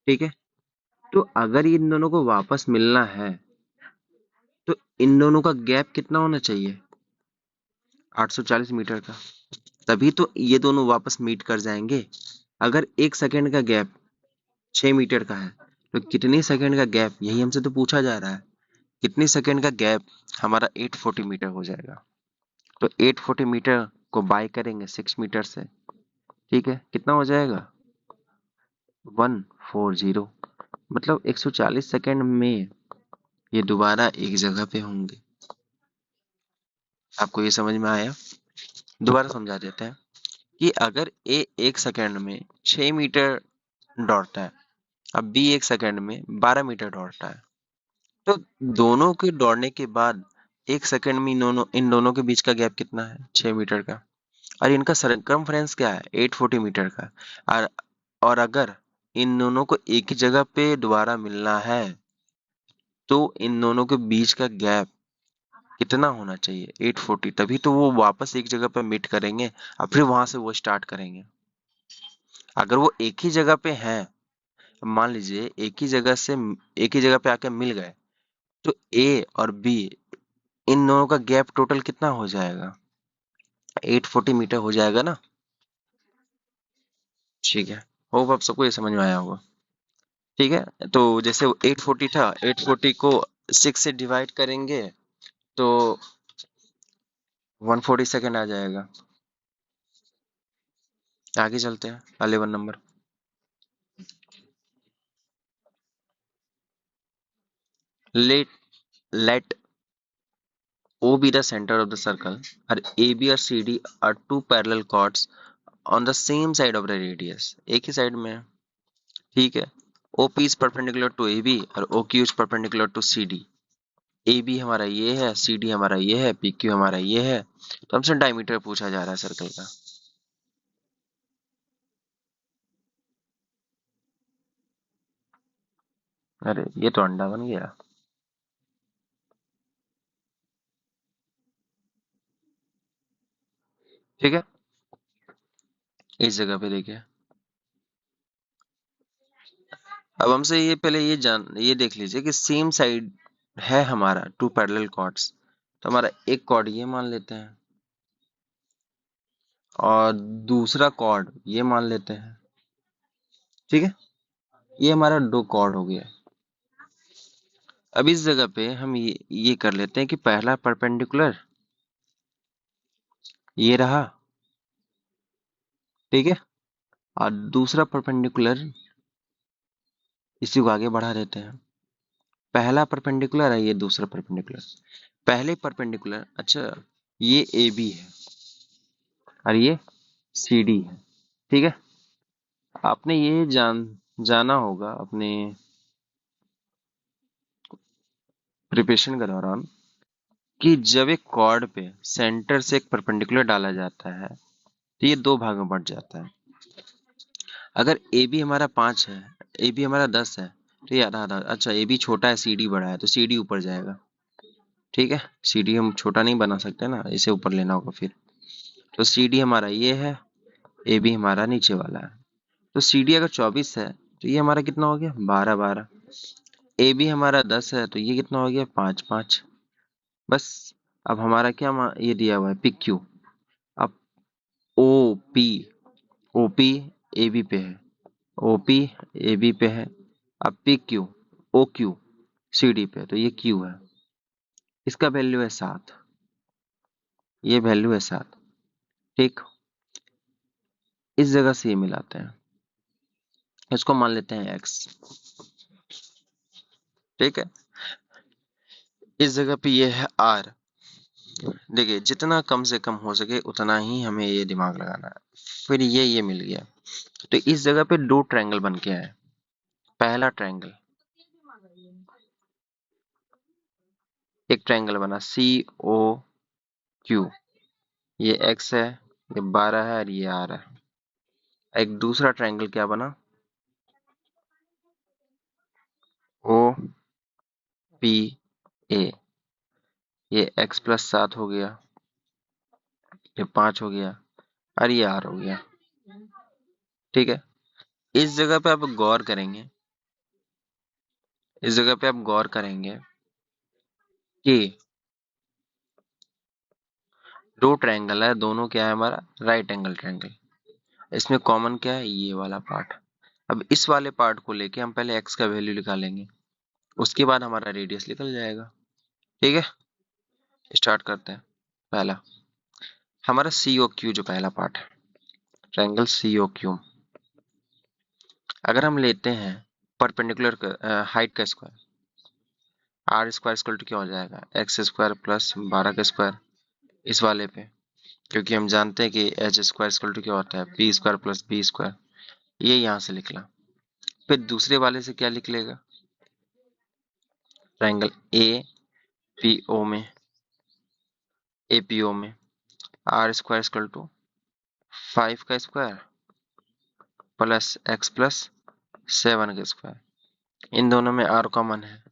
ठीक है। तो अगर इन दोनों को वापस मिलना है तो इन दोनों का गैप कितना होना चाहिए 840 मीटर का, तभी तो ये दोनों वापस मीट कर जाएंगे। अगर एक सेकंड का गैप 6 मीटर का है तो कितने सेकंड का गैप, यही हमसे तो पूछा जा रहा है, कितने सेकंड का गैप हमारा 840 मीटर हो जाएगा। तो 840 मीटर को बाय करेंगे 6 मीटर से, ठीक है, कितना हो जाएगा 140, मतलब 140 सेकंड में ये दोबारा एक जगह पे होंगे। आपको ये समझ में आया? दोबारा समझा देते हैं कि अगर ए एक सेकंड में 6 मीटर दौड़ता है, अब बी एक सेकंड में 12 मीटर दौड़ता है, तो दोनों के दौड़ने के बाद एक सेकंड में इन दोनों के बीच का गैप कितना है 6 मीटर का, और इनका सरकमफ्रेंस क्या है 840 मीटर का। और अगर इन दोनों को एक ही जगह पे दोबारा मिलना है तो इन दोनों के बीच का गैप कितना होना चाहिए 840, तभी तो वो वापस एक जगह पे मीट करेंगे और फिर वहां से वो स्टार्ट करेंगे। अगर वो एक ही जगह पे हैं, मान लीजिए एक ही जगह पे आके मिल गए, तो ए और बी इन दोनों का गैप टोटल कितना हो जाएगा 840 मीटर हो जाएगा ना, ठीक है। होप आप सबको ये समझ में आया होगा, ठीक है। तो जैसे 840 था, 840 को 6 से डिवाइड करेंगे तो 140 सेकेंड आ जाएगा। आगे चलते हैं 11 number. Let let O be the center of the circle, or AB or CD are two parallel chords on the same side of the radius, एक ही साइड में है, ठीक है। OP is perpendicular to AB और OQ is perpendicular to CD। AB हमारा ये है, CD हमारा ये है, PQ हमारा ये है, तो हमसे डायमीटर पूछा जा रहा है सर्कल का। अरे ये तो अंडा बन गया। ठीक है, इस जगह पे देखिए, अब हमसे ये पहले ये देख लीजिए कि सेम साइड है हमारा टू पैरेलल कॉर्ड्स, तो हमारा एक कॉर्ड ये मान लेते हैं और दूसरा कॉर्ड ये मान लेते हैं। ठीक है, ये हमारा दो कॉर्ड हो गया। अब इस जगह पे हम ये कर लेते हैं कि पहला परपेंडिकुलर ये रहा, ठीक है, और दूसरा परपेंडिकुलर इसी को आगे बढ़ा देते हैं। पहला परपेंडिकुलर है, ये दूसरा परपेंडिकुलर। पहले परपेंडिकुलर, अच्छा, ये ए बी है और ये सी डी है। ठीक है, आपने ये जाना होगा अपने प्रिपरेशन के दौरान कि जब एक कॉर्ड पे सेंटर से एक परपेंडिकुलर डाला जाता है तो ये दो भाग में बढ़ जाता है। अगर ए बी हमारा 5 है, ए बी हमारा 10 है, तो ये आधा आधा, अच्छा ए बी छोटा है सी डी बड़ा है तो सी डी ऊपर जाएगा। ठीक है, सी डी हम छोटा नहीं बना सकते ना, इसे ऊपर लेना होगा फिर। तो सी डी हमारा ये है, ए बी हमारा नीचे वाला है। तो सी डी अगर 24 है तो ये हमारा कितना हो गया, 12 12। ए बी हमारा 10 है तो ये कितना हो गया, 5 5। बस, अब हमारा क्या ये दिया हुआ है, पी क्यू। अब O P, O P A B पे है, ओ पी ए बी पे है। अब P Q, O Q C D पे है, तो ये क्यू है, इसका वैल्यू है 7, ये वैल्यू है 7। ठीक, इस जगह से ये मिलाते हैं, इसको मान लेते हैं एक्स। ठीक है, इस जगह पे ये है आर। देखिए, जितना कम से कम हो सके उतना ही हमें ये दिमाग लगाना है। फिर ये मिल गया, तो इस जगह पे दो ट्रायंगल बन के आए। पहला ट्रायंगल, एक ट्रायंगल बना सी ओ क्यू, ये एक्स है, ये 12 है और ये आर है। एक दूसरा ट्रायंगल क्या बना, ओ पी ए, ये एक्स प्लस 7 हो गया, ये 5 हो गया और ये आर हो गया। ठीक है, इस जगह पे आप गौर करेंगे, इस जगह पे आप गौर करेंगे कि दो ट्रायंगल है, दोनों क्या है हमारा, राइट एंगल ट्रायंगल। इसमें कॉमन क्या है, ये वाला पार्ट। अब इस वाले पार्ट को लेके हम पहले एक्स का वैल्यू निकालेंगे, उसके बाद हमारा रेडियस निकल जाएगा। ठीक है, स्टार्ट करते हैं। पहला हमारा सी ओ क्यू, जो पहला पार्ट है ट्रायंगल सी ओ क्यू, अगर हम लेते हैं परपेंडिकुलर हाइट का square, R square equal to क्या हो जाएगा, एक्स स्क्वायर प्लस 12 का स्क्वायर, इस वाले पे, क्योंकि हम जानते हैं कि एच स्क्वायर इक्वल टू क्या होता है, P square plus B square. ये यहाँ से निकला। फिर दूसरे वाले से क्या लिख लेगा, ट्रायंगल ए पी ओ में, ए पी ओ में आर स्क्वायर इक्वल टू 5 का स्क्वायर प्लस एक्स प्लस 7 का स्क्वायर। इन दोनों में आर कॉमन है,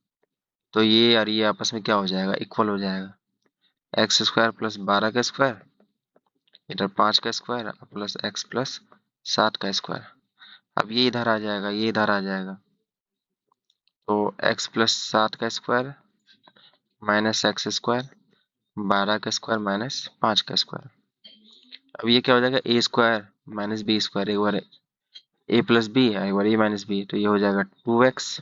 तो ये और ये आपस में क्या हो जाएगा, इक्वल हो जाएगा। एक्स स्क्वायर प्लस 12 का स्क्वायर, इधर 5 का स्क्वायर प्लस एक्स प्लस 7 का स्क्वायर। अब ये इधर आ जाएगा, ये इधर आ जाएगा, तो एक्स प्लस 7 का स्क्वायर माइनस एक्स स्क्वायर, 12 का स्क्वायर माइनस 5 का स्क्वायर। अब ये क्या हो जाएगा, ए स्क्वायर माइनस बी स्क्वायर, एक बार ए प्लस बी है, एक बार ए माइनस बी, तो ये हो जाएगा 2x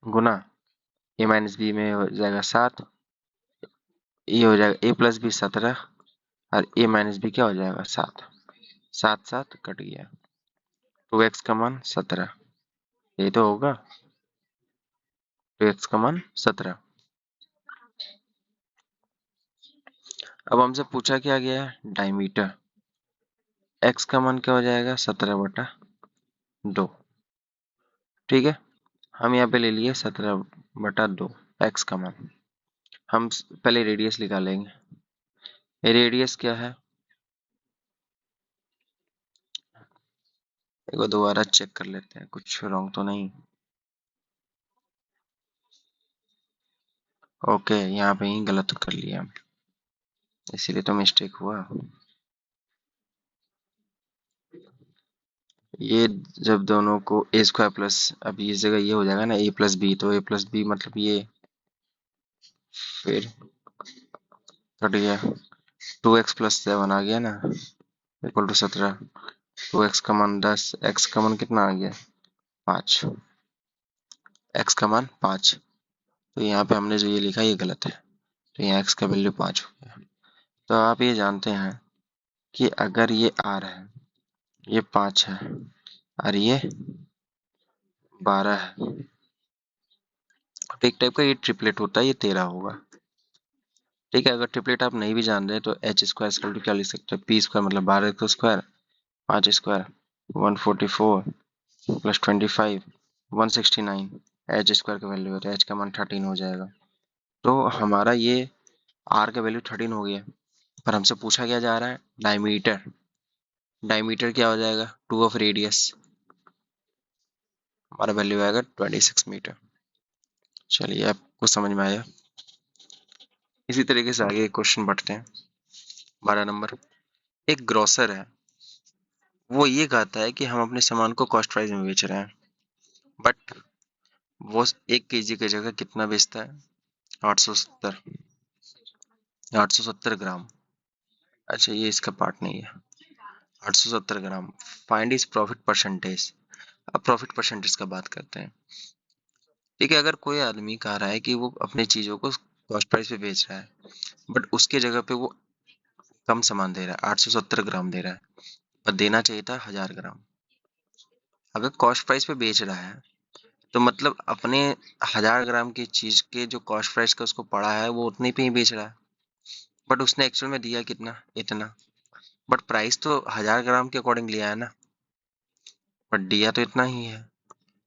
गुना ए माइनस बी में हो जाएगा 7, ये हो जाएगा ए प्लस बी 17 और ए माइनस बी क्या हो जाएगा 7, 7 7 कट गया, 2x का मान 17, यही तो होगा, 2x का मान 17। अब हमसे पूछा क्या गया है, डायमीटर, x का मान क्या हो जाएगा, 17/2। ठीक है, हम यहाँ पे ले लिए 17/2 x का मान। हम पहले रेडियस निकालेंगे, रेडियस क्या है, एक बार दोबारा चेक कर लेते हैं कुछ रॉन्ग तो नहीं। ओके, यहाँ पे ही गलत कर लिया, इसीलिए तो मिस्टेक हुआ। ये जब दोनों को ए स्क्वायर प्लस, अब इस जगह ये हो जाएगा ना ए प्लस बी, तो ए प्लस बी मतलब ये, फिर कट गया, 2x प्लस 7 आ गया ना, इक्वल टू 17। टू एक्स का मान 10, एक्स का मान कितना आ गया 5, एक्स का मान 5। तो यहाँ पे हमने जो ये लिखा ये गलत है, तो यहाँ एक्स का वैल्यू 5 हो गया। तो आप ये जानते हैं कि अगर ये आर है, ये 5 है और ये 12 है, तो एक टाइप का ये ट्रिपलेट होता है, ये 13 होगा। ठीक है, अगर ट्रिपलेट आप नहीं भी जान रहे तो एच स्क्वायर इक्वल टू क्या लिख सकते हैं, पी स्क्वायर मतलब 12 का square, 5 square 144 plus 25 169, H square का वैल्यू है तो एच का मान 13 हो जाएगा। तो हमारा ये आर का वैल्यू 13 हो गया, पर हमसे पूछा क्या जा रहा है डायमीटर। डायमीटर क्या हो जाएगा 2 ऑफ रेडियस, हमारा वैल्यू आएगा 26 मीटर। चलिए आपको समझ में आया। इसी तरीके से आगे क्वेश्चन बढ़ते हैं। 12 नंबर, एक ग्रोसर है, वो ये कहता है कि हम अपने सामान को कॉस्ट प्राइस में बेच रहे हैं, बट वो 1 केजी की जगह कितना बेचता है 870, 870 ग्राम। अच्छा ये इसका पार्ट नहीं है, 870 gram. Find is profit percentage. अब प्रॉफिट परसेंटेज का बात करते हैं। ठीक है, अगर कोई आदमी कह रहा है कि वो अपने चीजों को कॉस्ट प्राइस पे बेच रहा है, बट उसके जगह पे वो कम सामान दे रहा है, 870 ग्राम दे रहा है, पर देना चाहिए था 1000 ग्राम। अगर कॉस्ट प्राइस पे बेच रहा है तो मतलब अपने 1000 ग्राम की चीज के जो कॉस्ट प्राइस का उसको पड़ा है वो उतने पे ही बेच रहा है, बट उसने एक्चुअल में दिया कितना, इतना। बट प्राइस तो 1000 ग्राम के अकॉर्डिंग लिया है ना, बट दिया तो इतना ही है।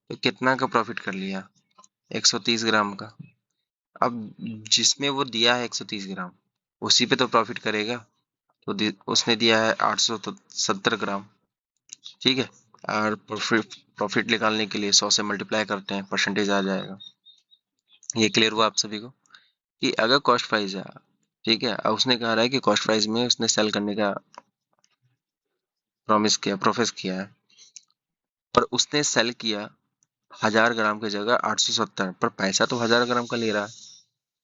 तो कितना का प्रॉफिट कर लिया 130 ग्राम का। अब जिसमें वो दिया है 130 ग्राम, उसी पे तो प्रॉफिट करेगा। तो उसने दिया है 870 ग्राम। ठीक है, और प्रॉफिट प्रॉफिट निकालने के लिए 100 से मल्टीप्लाई करते हैं, परसेंटेज आ जाएगा। ये क्लियर हुआ आप सभी को कि अगर कॉस्ट प्राइस है, ठीक है, अब उसने कहा रहा है कि कॉस्ट प्राइस में उसने सेल करने का प्रॉमिस किया, प्रोफेस किया है, पर उसने सेल किया 1000 ग्राम की जगह 870, पर पैसा तो 1000 ग्राम का ले रहा है।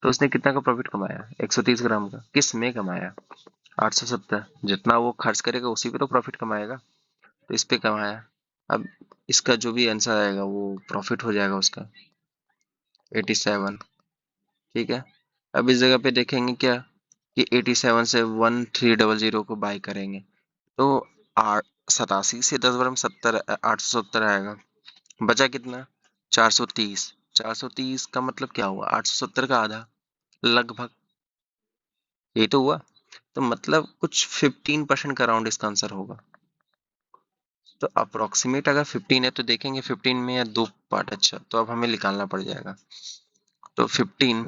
तो उसने कितना का प्रॉफिट कमाया 130 ग्राम का, किस में कमाया 870। जितना वो खर्च करेगा उसी पे तो प्रॉफिट कमाएगा, तो इस पे कमाया। अब इसका जो भी आंसर आएगा वो प्रॉफिट हो जाएगा उसका 87। ठीक है, अब इस जगह पे देखेंगे क्या कि 87 से 1300 को बाई करेंगे, तो 87 से 10 बार में 70, 870 आएगा। बचा कितना 430। 430 का मतलब क्या हुआ 870 का आधा लगभग, ये तो हुआ। तो मतलब कुछ 15% का राउंड इसका आंसर होगा। तो अप्रोक्सीमेट अगर 15 है तो देखेंगे 15 में या दो पार्ट। अच्छा तो अब हमें निकालना पड़ जाएगा। तो 15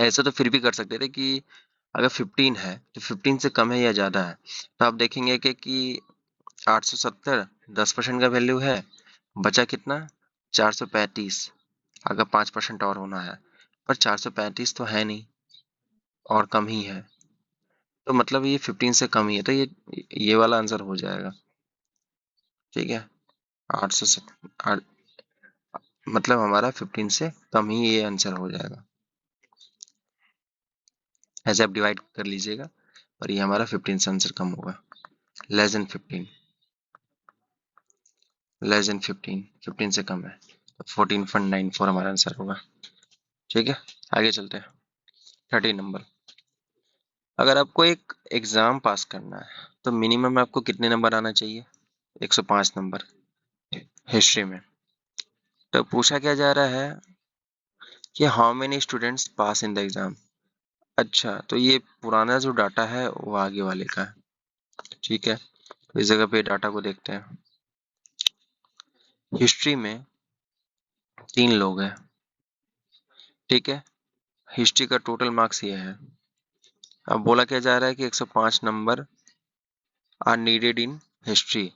ऐसे तो फिर भी कर सकते थे कि अगर 15 है तो 15 से कम है या ज्यादा है, तो आप देखेंगे कि 870 10% का वैल्यू है, बचा कितना 435। अगर 5% और होना है, पर 435 तो है नहीं और कम ही है, तो मतलब ये 15 से कम ही है, तो ये वाला आंसर हो जाएगा। ठीक है, 800 मतलब हमारा 15 से कम ही ये आंसर हो जाएगा। ऐसे आप डिवाइड कर लीजिएगा और ये हमारा 15 से आंसर कम होगा। लेस देन 15, लेस देन 15, 15 से कम है तो 14.94 हमारा आंसर होगा। ठीक है, आगे चलते हैं। 13 नंबर, अगर आपको एक एग्जाम पास करना है तो मिनिमम आपको कितने नंबर आना चाहिए 105 नंबर हिस्ट्री में। तो पूछा क्या जा रहा है कि how many students pass in the exam. अच्छा तो ये पुराना जो डाटा है वो आगे वाले का है। ठीक है, तो इस जगह पे डाटा को देखते हैं। हिस्ट्री में 3 लोग हैं। ठीक है, हिस्ट्री का टोटल मार्क्स ये है। अब बोला क्या जा रहा है कि 105 number are needed in history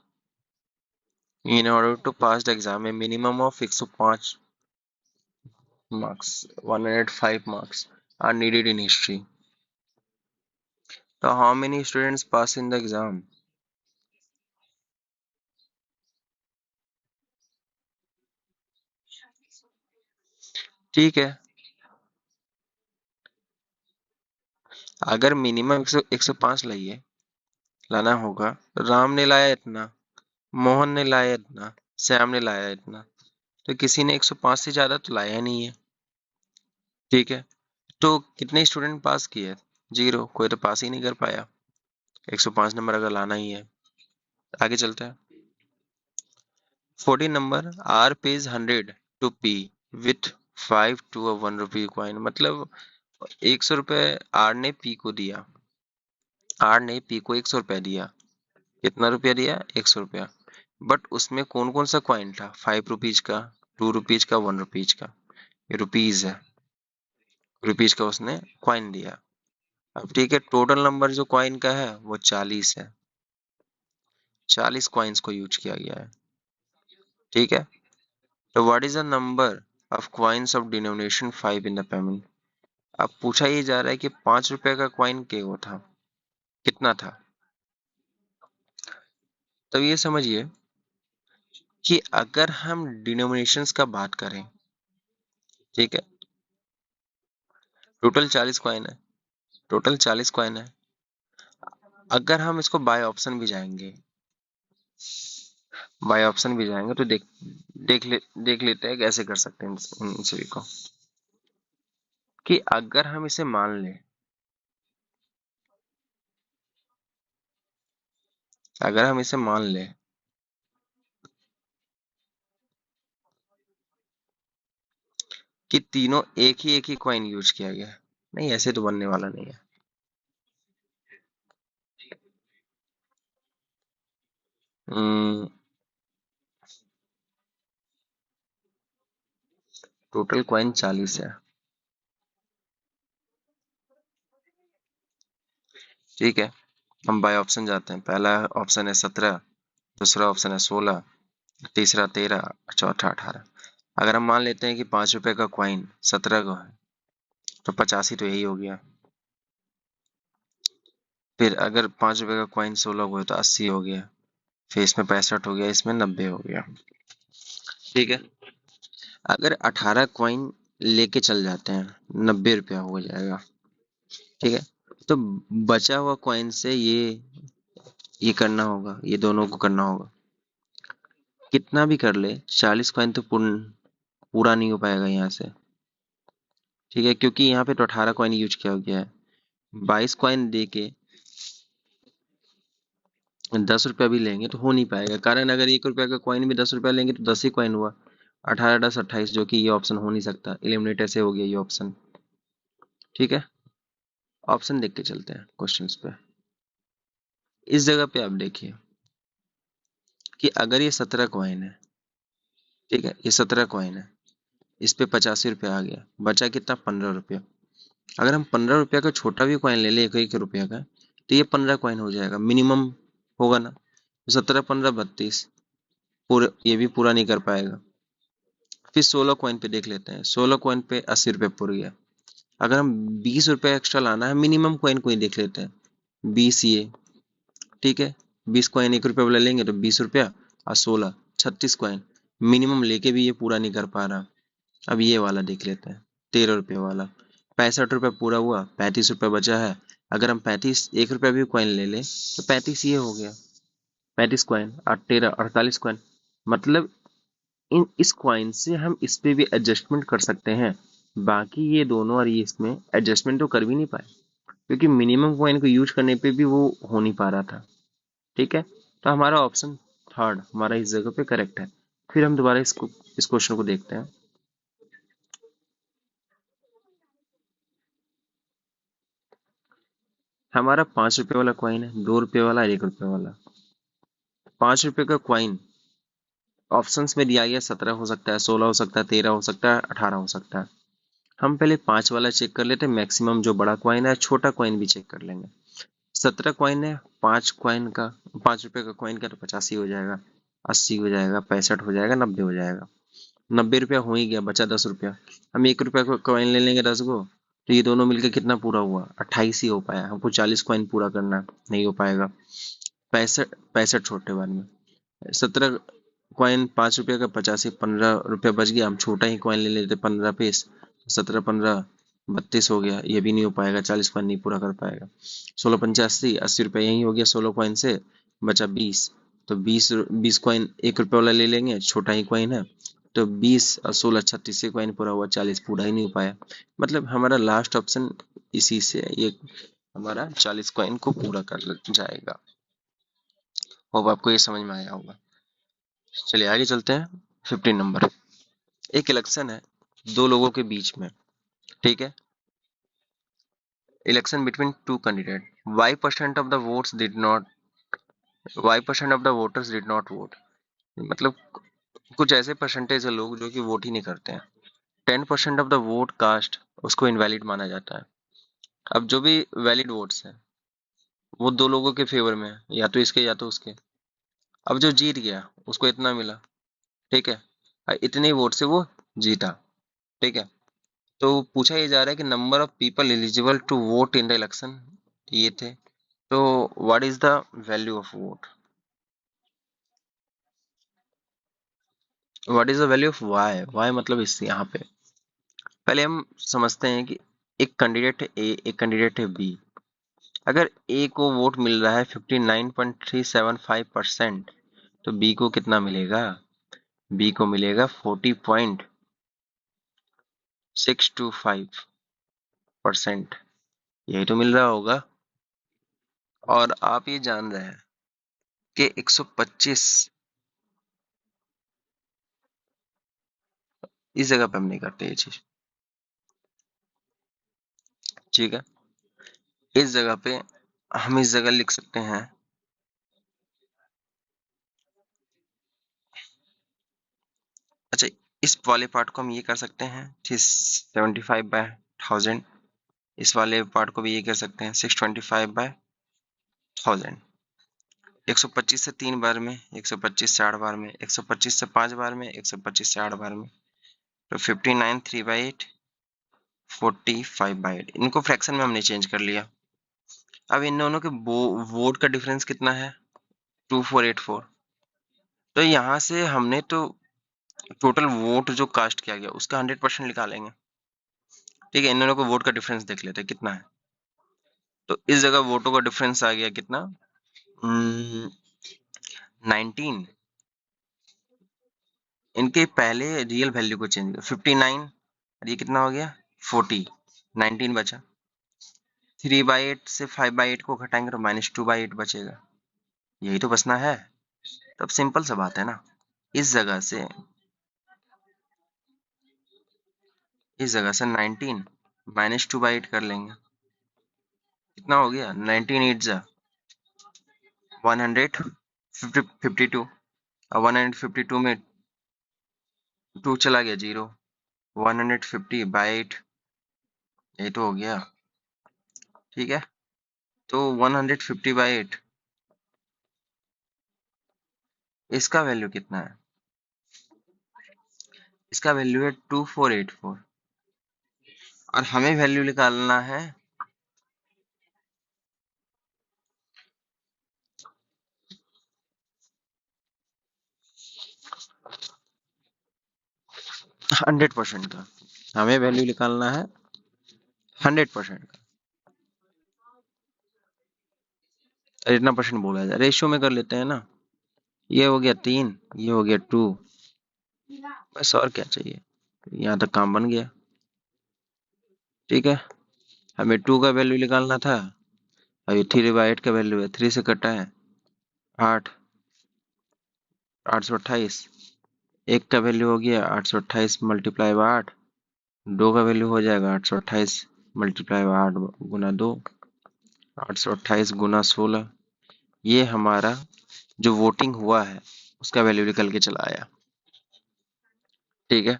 in order to pass the exam. A minimum of 105 marks, 105 marks are needed in history. So how many students pass in the exam? ठीक है, अगर मिनिमम 105 लाइए लाना होगा। राम ने लाया इतना, मोहन ने लाया इतना, श्याम ने लाया इतना, तो किसी ने 105 से ज्यादा तो लाया नहीं है। ठीक है, तो कितने स्टूडेंट पास किए? 0, कोई तो पास ही नहीं कर पाया। 105 नंबर अगर लाना ही है। आगे चलते हैं। 14 number, R pays 100 to P with 5 to a 1 rupee coin। मतलब 100 रुपए R ने P को दिया। R ने P को 100 रुपया दिया। कितना रुपया दिया? 100 रुपया। बट उसमें कौन कौन सा कॉइन था? 5 रुपीज का, 2 रुपीज का, 1 रुपीज का। ये रुपीज है, रुपीज का उसने कॉइन दिया। अब ठीक है, टोटल नंबर जो कॉइन का है वो 40 है। 40 कॉइन्स को यूज किया गया है। ठीक है, तो what is the number of coins of denomination 5 in the payment? अब पूछा ये जा रहा है कि 5 रुपए का कॉइन के वो था, कितना था? तब ये समझिए कि अगर हम डिनोमिनेशंस का बात करें, ठीक है, टोटल 40 कॉइन है, टोटल 40 कॉइन है। अगर हम इसको बाय ऑप्शन भी जाएंगे, बाय ऑप्शन भी जाएंगे तो देख लेते हैं कैसे कर सकते हैं इन सभी को। कि अगर हम इसे मान लें, अगर हम इसे मान लें कि तीनों एक ही कॉइन यूज किया गया, नहीं ऐसे तो बनने वाला नहीं है। टोटल कॉइन 40 है। ठीक है, हम बाय ऑप्शन जाते हैं। पहला ऑप्शन है 17, दूसरा ऑप्शन है 16, तीसरा 13, चौथा 18। अगर हम मान लेते हैं कि 5 रुपए का कॉइन 17 का है, तो 85 तो यही हो गया। फिर अगर 5 रुपए का कॉइन 16 को है तो 80 हो गया। फिर इसमें 65 हो गया, इसमें 90 हो गया। ठीक है, अगर 18 कॉइन लेके चल जाते हैं, 90 रुपया हो जाएगा। ठीक है, तो बचा हुआ कॉइन से ये करना होगा, ये दोनों को करना होगा। कितना भी कर ले, 40 कॉइन तो पूरा नहीं हो पाएगा यहाँ से। ठीक है, क्योंकि यहाँ पे तो 18 कॉइन यूज किया गया है। 22 कॉइन दे के 10 रुपया भी लेंगे तो हो नहीं पाएगा, कारण अगर 1 रुपया का कॉइन भी 10 रुपया लेंगे तो 10 ही कॉइन हुआ। 18, 10, 28, जो कि ये ऑप्शन हो नहीं सकता, एलिमिनेट ऐसे हो गया ये ऑप्शन। ठीक है, ऑप्शन देख के चलते हैं क्वेश्चंस पे। इस जगह पे आप देखिए कि अगर ये 17 कॉइन है, ठीक है, ये 17 कॉइन है, इस पे 85 रुपया आ गया, बचा कितना? 15 रुपया। अगर हम 15 रुपया का छोटा भी कॉइन ले ले, 1 1 रुपया का, तो ये 15 कॉइन हो जाएगा, मिनिमम होगा ना। 17, 15, 32, पूरे ये भी पूरा नहीं कर पाएगा। फिर 16 कॉइन पे देख लेते हैं। 16 कॉइन पे 80 रुपये पूर गया। अगर हम 20 रुपये एक्स्ट्रा लाना है, मिनिमम कॉइन को ही देख लेते हैं। 20 ये, ठीक है, 20 कॉइन 1 रुपये वाला लेंगे तो 20 रुपया और 16, 36 कॉइन मिनिमम लेके भी ये पूरा नहीं कर पा रहा। अब ये वाला देख लेते हैं, 13 रुपये वाला। 65 रुपये पूरा हुआ, 35 रुपये बचा है। अगर हम 35 1 रुपया भी कॉइन ले लें तो 35 ये हो गया, 35 कॉइन और 13, 48 कॉइन। मतलब इन इस कॉइन से हम इस पे भी एडजस्टमेंट कर सकते हैं। बाकी ये दोनों और ये इसमें एडजस्टमेंट तो कर भी नहीं पाए, क्योंकि मिनिमम कॉइन को यूज करने पे भी वो हो नहीं पा रहा था। ठीक है, तो हमारा ऑप्शन थर्ड हमारा इस जगह पे करेक्ट है। फिर हम दोबारा इस क्वेश्चन को देखते हैं। हमारा 5 रुपये वाला कॉइन है, 2 रुपये वाला, 1 रुपये वाला। 5 रुपये का कॉइन ऑप्शंस में दिया गया 17 हो सकता है, 16 हो सकता है, 13 हो सकता है, 18 हो सकता है। हम पहले 5 वाला चेक कर लेते हैं, मैक्सिमम जो बड़ा कॉइन है, छोटा कॉइन भी चेक कर लेंगे। 17 कॉइन है, 5 कॉइन का, 5 रुपये का कॉइन का तो 85 हो जाएगा, 80 हो जाएगा, 65 हो जाएगा, 90 हो जाएगा। 90 रुपया हो ही गया, बचा 10 रुपया। हम 1 रुपया का कॉइन ले लेंगे 10 को, तो ये दोनों मिलकर कितना पूरा हुआ? 28 ही हो पाया। हमको 40 कॉइन पूरा करना है, नहीं हो पाएगा। 65 छोटे बार में, 17 कॉइन 5 रुपये का, 85, 15 रुपया बच गया। हम छोटा ही कॉइन ले लेते 15 पीस, 17, 15, 32 हो गया, ये भी नहीं हो पाएगा, 40 कॉइन नहीं पूरा कर पाएगा। 16 × 5 = 80, 80 रुपये यही हो गया 16 कॉइन से, बचा 20। तो 20 कॉइन 1 रुपये वाला ले लेंगे, छोटा ही कॉइन है। तो 20 और 16 36 से कॉइन पूरा हुआ, 40 पूरा ही नहीं हो पाया। मतलब हमारा लास्ट ऑप्शन इसी से ये हमारा 40 कॉइन को पूरा कर जाएगा। होप आपको ये समझ में आया होगा। चलिए आगे चलते हैं। 15 नंबर, एक इलेक्शन है दो लोगों के बीच में, ठीक है। Election between two candidate, y% of the voters did not vote. मतलब कुछ ऐसे परसेंटेज है लोग जो कि वोट ही नहीं करते हैं। 10% ऑफ द वोट कास्ट उसको इनवैलिड माना जाता है। अब जो भी वैलिड वोट्स हैं वो दो लोगों के फेवर में है, या तो इसके या तो उसके। अब जो जीत गया उसको इतना मिला, ठीक है, इतने वोट से वो जीता, ठीक है। तो पूछा ये जा रहा है कि number of people eligible to vote in the election ये थे। तो what is the value of vote, what is the value of Y, Y मतलब इससे यहाँ पे पहले हम समझते हैं कि एक कैंडिडेट है ए, एक कैंडिडेट है बी। अगर ए को वोट मिल रहा है 59.375%, तो बी को कितना मिलेगा, बी को मिलेगा 40.625%। यही तो मिल रहा होगा। और आप ये जान रहे हैं कि 125 इस जगह पे हम नहीं करते ये चीज, ठीक है। इस जगह पे हम इस जगह लिख सकते हैं, अच्छा, इस वाले पार्ट को हम ये कर सकते हैं 75/1000। इस वाले पार्ट को भी ये कर सकते हैं 625/1000। 125 से 3 बार में, 125 से 8 बार में, 125 से 5 बार में, 125 से 8 बार में, तो 59 3/8, 45/8। इनको फ्रैक्शन में हमने चेंज कर लिया। अब इन दोनों के वोट का डिफरेंस कितना है, 2484। तो यहाँ से हमने तो टोटल वोट जो कास्ट किया गया उसका 100% निकालेंगे, ठीक है। इन दोनों को वोट का डिफरेंस देख लेते हैं कितना है। तो इस जगह वोटों का डिफरेंस आ गया कितना, 19। इनके पहले रियल वैल्यू को चेंज कर 59, और ये कितना हो गया 40, 19 बचा। 3/8 से 5/8 को घटाएंगे तो -2/8 बचेगा, यही तो बचना है। तो अब सिंपल सा बात है ना, इस जगह से 19 -2/8 कर लेंगे, कितना हो गया 19 8 जा 152, और 152 में 2 चला गया 0, 150/8, यही तो हो गया, ठीक है। तो 150/8 इसका वैल्यू कितना है, इसका वैल्यू है 2484, और हमें वैल्यू निकालना है 100% का। हमें वैल्यू निकालना है 100% का। अरे इतना परसेंट बोला जाए, रेशियो में कर लेते हैं ना। ये हो गया 3, ये हो गया 2, बस और क्या चाहिए। यहाँ तक काम बन गया, ठीक है। हमें 2 का वैल्यू निकालना था, अभी 3/8 का वैल्यू है, 3 से कटा है 8, 828। एक का वैल्यू हो गया 828 मल्टीप्लाई बाय 8, 2 का वैल्यू हो जाएगा 828 मल्टीप्लाई बाय 8 गुना 2, 828 गुना 16। ये हमारा जो वोटिंग हुआ है उसका वैल्यू निकल के चला आया, ठीक है।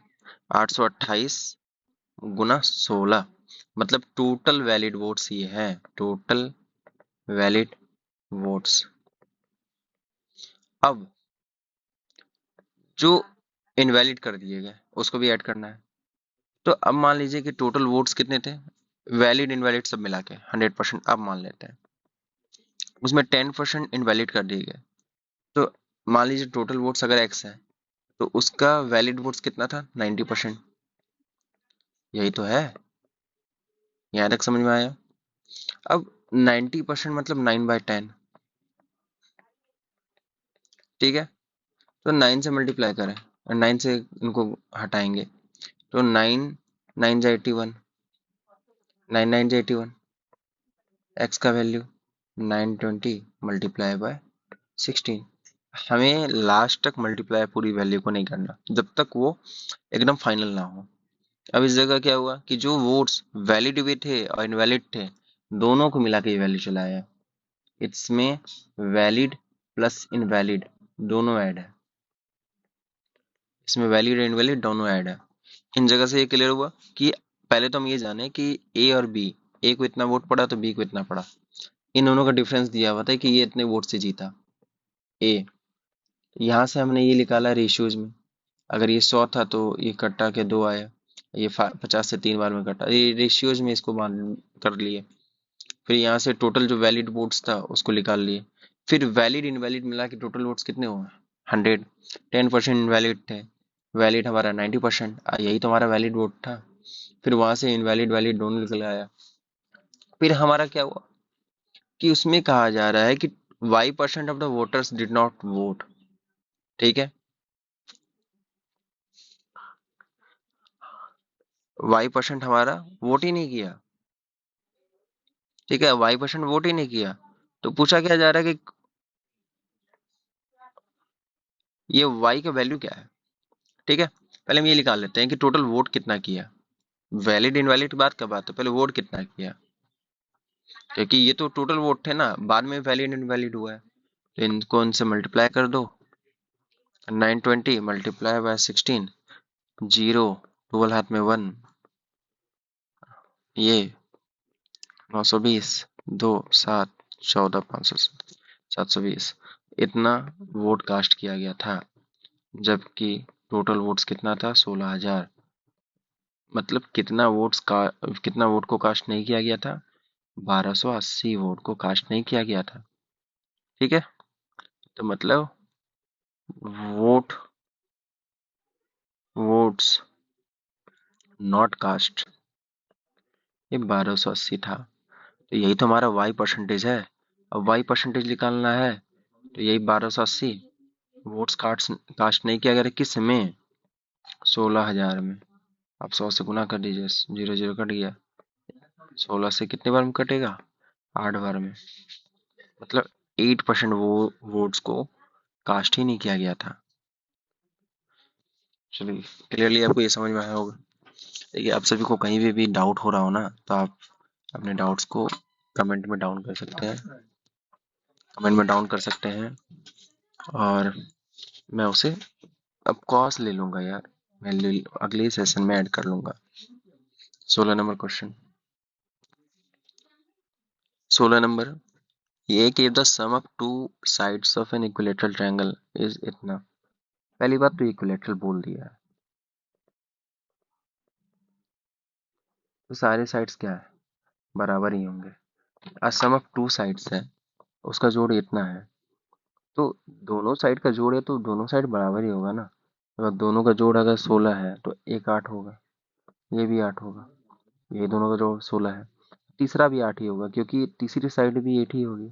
828 गुना 16, मतलब टोटल वैलिड वोट्स ये है, टोटल वैलिड वोट्स। अब जो इनवैलिड कर दिए गए उसको भी ऐड करना है। तो अब मान लीजिए कि टोटल वोट्स कितने थे, वैलिड इनवैलिड सब मिला के 100%। अब मान लेते हैं उसमें 10% इनवैलिड कर दिए गए, तो मान लीजिए टोटल वोट्स अगर x है तो उसका वैलिड वोट्स कितना था 90%, यही तो है। यहाँ तक समझ में आया? अब 90% मतलब 9/10, ठीक है। तो 9 से मल्टीप्लाई करें और 9 से इनको हटाएंगे, तो 9 9 जा 81, 9 9 जा 81, एक्स का वैल्यू 920 मल्टीप्लाई बाय 16। हमें लास्ट तक मल्टीप्लाई पूरी वैल्यू को नहीं करना जब तक वो एकदम फाइनल ना हो। अब इस जगह क्या हुआ कि जो वोट्स वैलिड भी थे और इनवैलिड थे, दोनों को मिला के ये वैल्यू चला है। इसमें वैलिड प्लस इनवैलिड दोनों ऐड है, इसमें वैलिड और इनवैलिड दोनों ऐड है। इन जगह से ये क्लियर हुआ कि पहले तो हम ये जाने कि ए और बी, ए को इतना वोट पड़ा तो बी को इतना पड़ा। इन दोनों का डिफरेंस दिया हुआ था कि ये इतने वोट से जीता ए। यहाँ से हमने ये निकाला रेशियोज में, अगर ये 100 था तो ये कट्टा के 2 आया, ये 50 से 3 बार में कटा, ये रेशियोज में इसको मान कर लिए। फिर यहाँ से टोटल जो वैलिड वोट्स था उसको निकाल लिए। फिर वैलिड इनवैलिड मिला के टोटल वोट्स कितने हुए? 100। 10% इनवैलिड थे, वैलिड हमारा 90%, यही तो हमारा वैलिड वोट था। फिर वहां से इनवैलिड वैलिड दोनों निकल आया। फिर हमारा क्या हुआ कि उसमें कहा जा रहा है कि Y% of the voters did not vote, ठीक है। Y% हमारा वोट ही नहीं किया, ठीक है, Y% वोट ही नहीं किया। तो पूछा क्या जा रहा है कि ये Y का वैल्यू क्या है, ठीक है। पहले हम ये निकाल लेते हैं कि टोटल वोट कितना किया। वैलिड इनवैलिड बात का बात है, पहले वोट कितना किया, क्योंकि ये तो टोटल वोट थे ना, बाद में वैलिड इनवैलिड हुआ है। तो इनको इनसे मल्टीप्लाई कर दो, 920 मल्टीप्लाई बाय 16, जीरो, 12 हाथ में 1, ये 920, 2 7 14 500 720, इतना वोट कास्ट किया गया था। जबकि टोटल वोट्स कितना था? 16,000। मतलब कितना वोट को कास्ट नहीं किया गया था? 1280 वोट को कास्ट नहीं किया गया था, ठीक है। तो मतलब वोट वोट्स नॉट कास्ट ये 1280 था। तो यही तो हमारा Y% है। अब Y% निकालना है, तो यही 1280 वोट्स कास्ट नहीं किया गया, किस में? 16,000 में। आप 100 से गुना कर दीजिए, जीरो जीरो कट गया। 16 से कितने बार में कटेगा? 8 बार में। मतलब 8% वो वोट्स को कास्ट ही नहीं किया गया था। चलिए, क्लियरली आपको ये समझ में आया होगा। देखिए, आप सभी को कहीं भी डाउट हो रहा हो ना, तो आप अपने डाउट्स को कमेंट में डाउन कर सकते हैं, कमेंट में डाउन कर सकते हैं, और मैं उसे अब कॉस ले लूंगा यार, अगले सेशन में ऐड कर लूंगा। 16 नंबर क्वेश्चन, 16 नंबर, ये कि the sum of two sides of an equilateral triangle is इतना। पहली बात तो इक्विलेटरल बोल दिया है, तो सारे साइड्स क्या है? बराबर ही होंगे। आज सम ऑफ टू साइड्स है, उसका जोड़ इतना है, तो दोनों साइड का जोड़ है तो दोनों साइड बराबर ही होगा ना। अगर दोनों का जोड़ अगर 16 है तो एक 8 होगा, ये भी 8 होगा, ये दोनों का जोड़ 16 है, तीसरा भी 8 ही होगा, क्योंकि तीसरी साइड भी 8 ही होगी,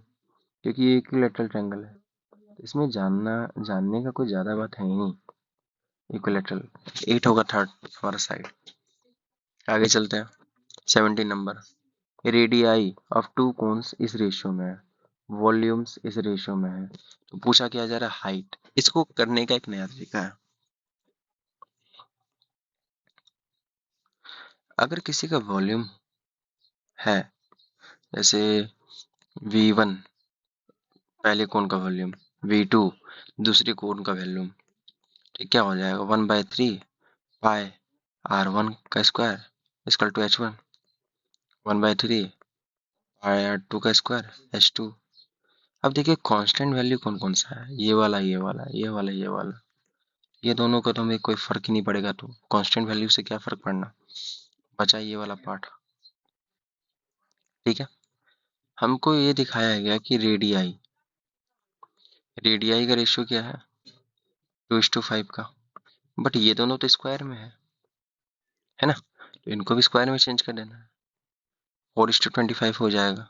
क्योंकि ये इक्विलेटरल ट्रायंगल है। तो इसमें जानने का कोई ज्यादा बात है ही नहीं। इक्विलेटरल 8 होगा थर्ड हमारा साइड। आगे चलते हैं। 17 number, radii of to cons इस रेशियो में है, वॉल्यूम्स इस रेशियो में है। तो पूछा क्या जा रहा है? हाइट। इसको करने का एक नया तरीका है। अगर किसी का वॉल्यूम है, जैसे V1 पहले कोण का वॉल्यूम, V2 दूसरी कोण का वॉल्यूम, तो क्या हो जाएगा? 1/3 पाई R1 का square equal to H1, 1/3 pi R2 का स्क्वायर H2। अब देखिए कांस्टेंट वैल्यू कौन कौन सा है? ये वाला, ये वाला, ये वाला, ये वाला। ये दोनों का तो हमें कोई फर्क ही नहीं पड़ेगा, तो कांस्टेंट वैल्यू से क्या फर्क पड़ना, बचा ये वाला पार्ट, ठीक है। हमको ये दिखाया गया कि रेडियाई का रेशियो क्या है? 2:5 का। बट ये दोनों तो स्क्वायर में है ना, तो इनको भी स्क्वायर में चेंज कर देना है। 4:25 हो जाएगा।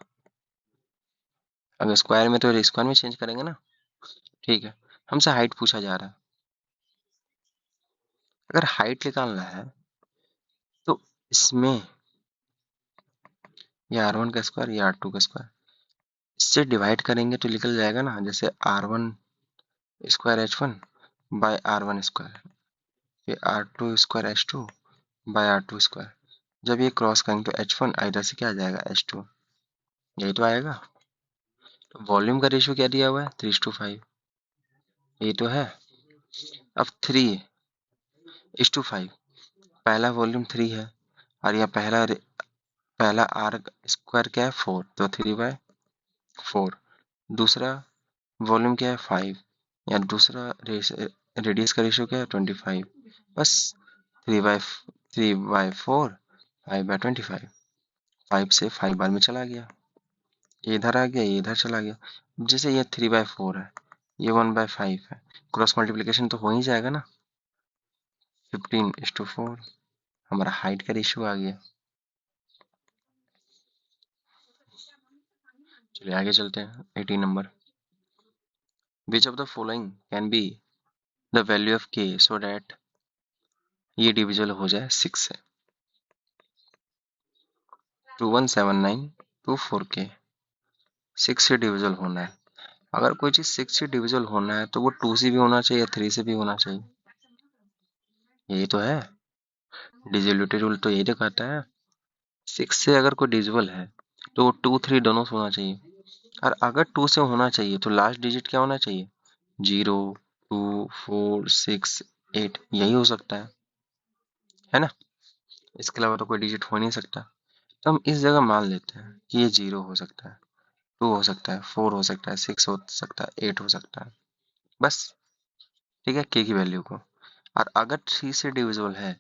अगर स्क्वायर में तो स्क्वायर में चेंज करेंगे ना। ठीक है, हमसे हाइट पूछा जा रहा है। अगर हाइट निकालना है तो इसमें ये R1 का स्क्वायर, ये R2 का स्क्वायर, इससे डिवाइड करेंगे तो निकल जाएगा ना, जैसे R1 square H1 bye R1 square, फिर R2 square H2 bye R2 square. जब ये क्रॉस करेंगे तो H1 इधर से क्या आ जाएगा, H2, यही तो आएगा। तो वॉल्यूम का रेशियो क्या दिया हुआ है, 3:5, ये तो है। अब 3:5, पहला वॉल्यूम 3 है, और यह पहला आर स्क्वायर क्या है, 4, तो 3/4। दूसरा वॉल्यूम क्या है, 5, या दूसरा रेडियस का रेशियो क्या है, 25। बस 3/4, 5/25, 5 से 5 बार में चला गया, ये इधर आ गया, ये इधर चला गया। जैसे ये 3/4 है, ये 1/5 है, क्रॉस मल्टीप्लीकेशन तो हो ही जाएगा ना। 15:4 हमारा हाइट का रेशियो आ गया। चलिए आगे चलते हैं। 18 number, which of the following can be the value of k so that ये डिविजिबल हो जाए 6 से। 217924k 6 से डिविजिबल होना है। अगर कोई चीज 6 से डिविजिबल होना है तो वो 2 से भी होना चाहिए, 3 से भी होना चाहिए, यही तो है। डिजिबिलिटी रूल तो यही दिखाता है। 6 से अगर कोई डिविजिबल है तो वो 2 3 दोनों से होना चाहिए। और अगर 2 से होना चाहिए तो लास्ट डिजिट क्या होना चाहिए, 0 2 4 6 8, यही हो सकता है ना। इसके अलावा तो कोई डिजिट हो नहीं सकता। तो हम इस जगह मान लेते हैं कि ये 0 हो सकता है, 2 हो सकता है, 4 हो सकता है, 6 हो सकता है, 8 हो सकता है, बस। ठीक है, k की वैल्यू को। और अगर 3 से डिविजिबल है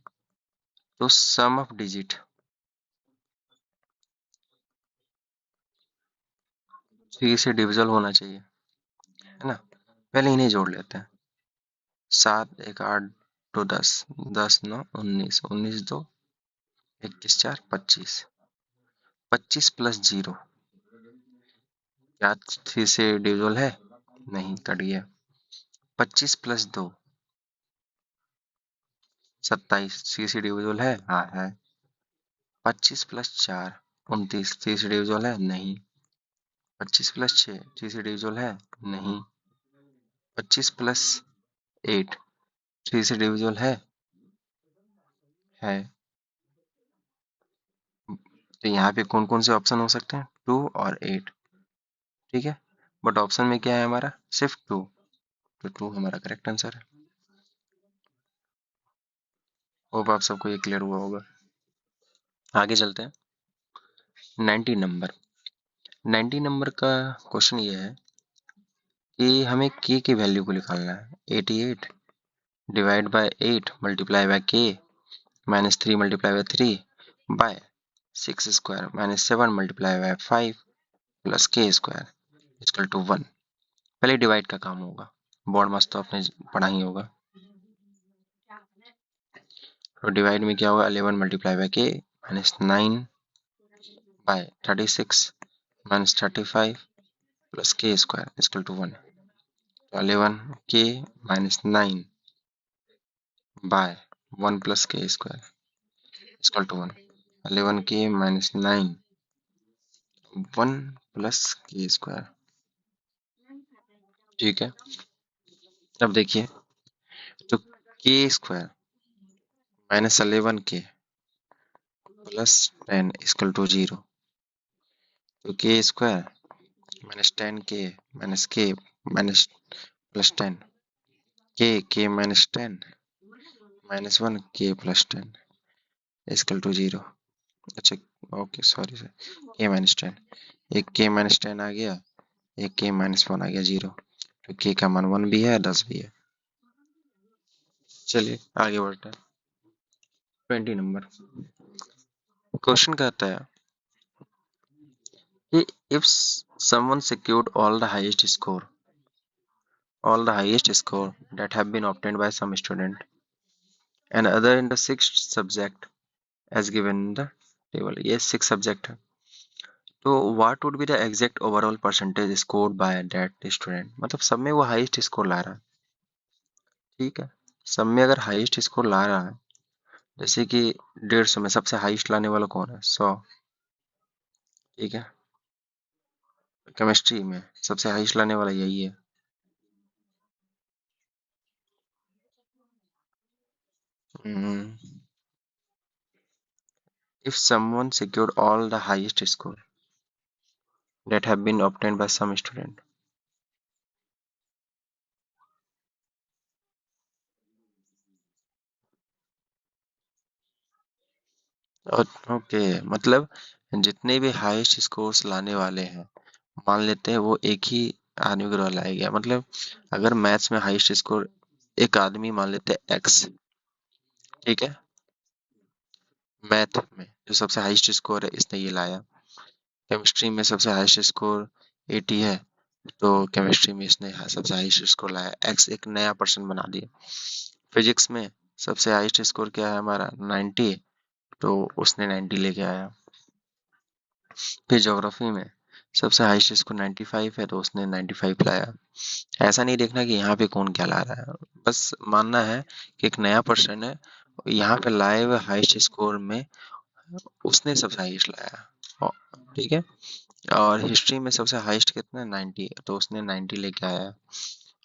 तो सम ऑफ डिजिट 3 से डिविजिबल होना चाहिए, है ना। पहले इन्हें जोड़ लेते हैं। 7 1 8 2 10, 10 9 19, 19 2 21 4 25, 25 प्लस 0, क्या 3 से डिविजिबल है, नहीं, कट गया। 25 प्लस 2 27, 3 से डिविजिबल है, हाँ है। 25 प्लस 4 29, 3 से डिविजिबल है, नहीं। 25 प्लस 6 3 से डिविजिबल है, नहीं। 25 प्लस 8 3 से डिविजिबल है। तो यहाँ पे कौन कौन से ऑप्शन हो सकते हैं, 2 और 8। ठीक है, बट ऑप्शन में क्या है हमारा, सिर्फ 2, तो 2 हमारा करेक्ट आंसर है। होप आप सबको ये क्लियर हुआ होगा। आगे चलते हैं। 90 नंबर, 90 नंबर का क्वेश्चन ये है कि हमें k की वैल्यू को निकालना है। 88 divide by 8 multiply by k minus 3 multiply by 3 by 6 square minus 7 multiply by 5 plus k square equal to 1। पहले डिवाइड का काम होगा, बोर्ड मास तो आपने पढ़ा ही होगा। तो डिवाइड में क्या होगा, 11 multiply by k minus 9 by 36 minus 35 plus k square equal to 1। तो 11k minus 9 by 1 plus k square equal to 1। 11k minus 9 1 plus k square. ठीक है, अब देखिए, तो k square minus 11k plus 10 equal to 0। तो k square minus 10k minus k minus plus 10, k minus 10 minus 1 k plus 10 equal to 0। अच्छा, okay sorry sir, k minus 10, एक k minus 10 आ गया, एक k माइनस 1 आ गया, 0। तो k का मान 1 भी है, 10 भी है। चलिए आगे बढ़ते हैं। 20 नंबर क्वेश्चन कहता है कि if someone secured all the highest score that have been obtained by some student and other in the sixth subject as given in the table। ये 6 सब्जेक्ट है, तो what would be the exact overall percentage scored by that student, मतलब सब में वो highest score ला रहा है। ठीक है, सब में अगर हाईएस्ट स्कोर ला रहा है, जैसे कि 150 में सबसे हाईएस्ट लाने वाला कौन है? 100। ठीक है, केमिस्ट्री में सबसे हाईएस्ट लाने वाला यही है। If someone secured all the highest score that have been obtained by some student. Okay, मतलब जितने भी हाईएस्ट स्कोर्स लाने वाले हैं, मान लेते हैं वो एक ही आदमी को लाया गया, मतलब अगर मैथ्स में हाईएस्ट स्कोर एक आदमी मान लेते हैं एक्स। ठीक है, मैथ में जो सबसे हाईएस्ट स्कोर है इसने ये लाया। केमिस्ट्री में सबसे हाईएस्ट स्कोर 80 है, तो केमिस्ट्री में इसने सबसे हाईएस्ट स्कोर लाया, एक्स एक नया पर्सन बना दिया। फिजिक्स में सबसे हाईएस्ट स्कोर क्या है हमारा? 90, तो उसने 90 लेके आया। फिर ज्योग्राफी में सबसे हाईएस्ट स्कोर 95 है, तो उसने 95 लाया। ऐसा नहीं देखना कि यहाँ पे कौन क्या ला रहा है, बस मानना है कि एक नया पर्सन है, यहाँ पे लाए हुए हाईएस्ट स्कोर में उसने सबसे हाईएस्ट लाया। ठीक है, और हिस्ट्री में सबसे हाईएस्ट कितना है? 90, तो उसने 90 लेके आया।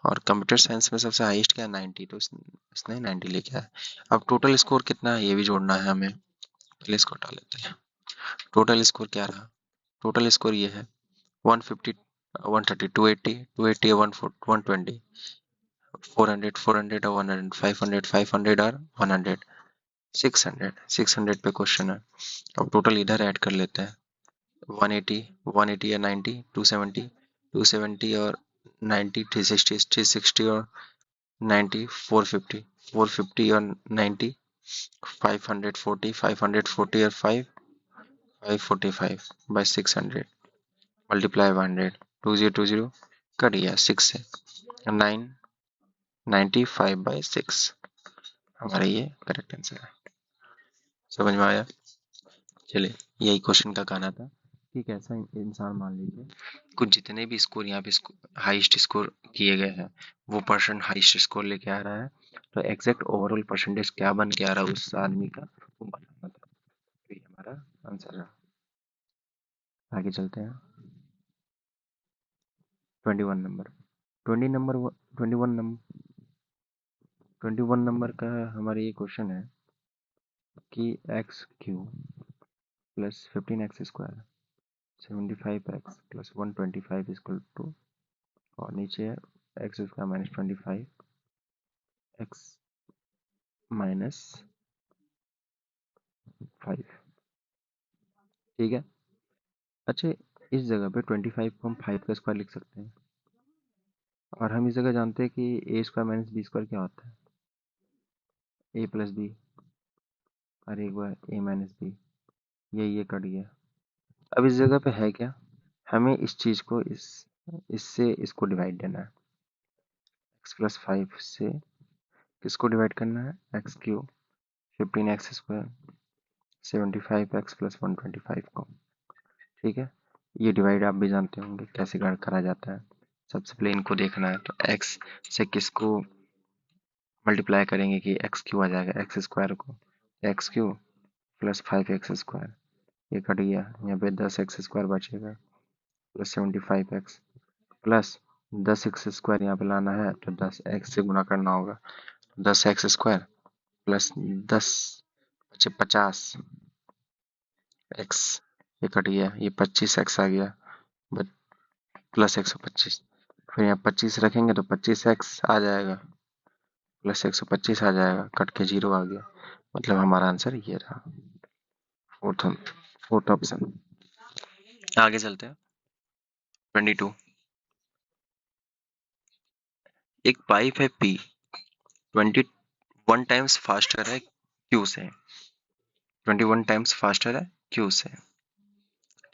और कंप्यूटर साइंस में सबसे हाईएस्ट क्या है? 90, तो इसने 90 लेके आया। अब टोटल स्कोर कितना है ये भी जोड़ना है हमें, पहले इसको हटा लेते हैं। टोटल स्कोर क्या रहा? टोटल स्कोर ये है 150, 130, 280, 280 और 120, 400, 400 और 100, 500, 500 और 100, 600, 600 पे क्वेश्चन है। अब टोटल इधर ऐड कर लेते हैं। 180, 180 या 90, 270, 270 और 90, 360, 360 और 90, 450, 450 और 90, 540, 540 और 5, 545 बाई 600 मल्टीप्लाई बाय 100, 2020 कट गया 6 से। 9, 95 बाई 6 हमारा ये करेक्ट आंसर है। समझ में आया? चलिए, यही क्वेश्चन का कहना था कि एक ऐसा इंसान मान लीजिए, कुछ जितने भी स्कोर यहाँ पे हाईएस्ट स्कोर किए गए हैं, वो पर्सन हाईएस्ट स्कोर लेके आ रहा है, तो एग्जैक्ट ओवरऑल परसेंटेज क्या बन के आ रहा है उस आदमी का, वो बताना था। तो ये हमारा आंसर रहा। आगे चलते हैं। 21 नंबर, 20 नंबर, 21 नंबर, 21 नंबर का हमारा ये क्वेश्चन है कि X Q plus 15x square 75x plus 125 equal to, और नीचे है X square minus 25 X minus 5। ठीक है, अच्छा, इस जगह पे 25 को हम 5 का स्क्वायर लिख सकते हैं, और हम इस जगह जानते हैं कि ए स्क्वायर माइनस बी स्क्वायर क्या होता है? ए प्लस बी, और एक बार ए माइनस बी, ये कट गया। अब इस जगह पे है क्या? हमें इस चीज को इससे इसको डिवाइड देना है। एक्स प्लस 5 से किसको डिवाइड करना है? X cube 15x square 75x plus 125 को। ठीक है, ये डिवाइड आप भी जानते होंगे कैसे करा जाता है। सबसे पहले इनको देखना है, तो x से किसको मल्टीप्लाई करेंगे कि एक्स क्यू आ जाएगा, एक्स स्क्वायर को, x Q plus 5x square, ये कट गया, यहाँ पे 10x स्क्वायर बचेगा plus 75x plus 10x square यहाँ पे लाना है, तो 10x से गुना करना होगा, 10x स्क्वायर प्लस 10 बचे 50 एक्स, ये कट गया, ये 25x आ गया प्लस 125, फिर यहाँ 25 रखेंगे तो 25x आ जाएगा प्लस 125 आ जाएगा, कट के 0 आ गया, मतलब हमारा आंसर ये रहा, फोर्थ फोर्थ ऑप्शन। आगे चलते हैं। 22, एक पाइप है पी 21 टाइम्स फास्टर है क्यू से, 21 टाइम्स फास्टर है क्यू से।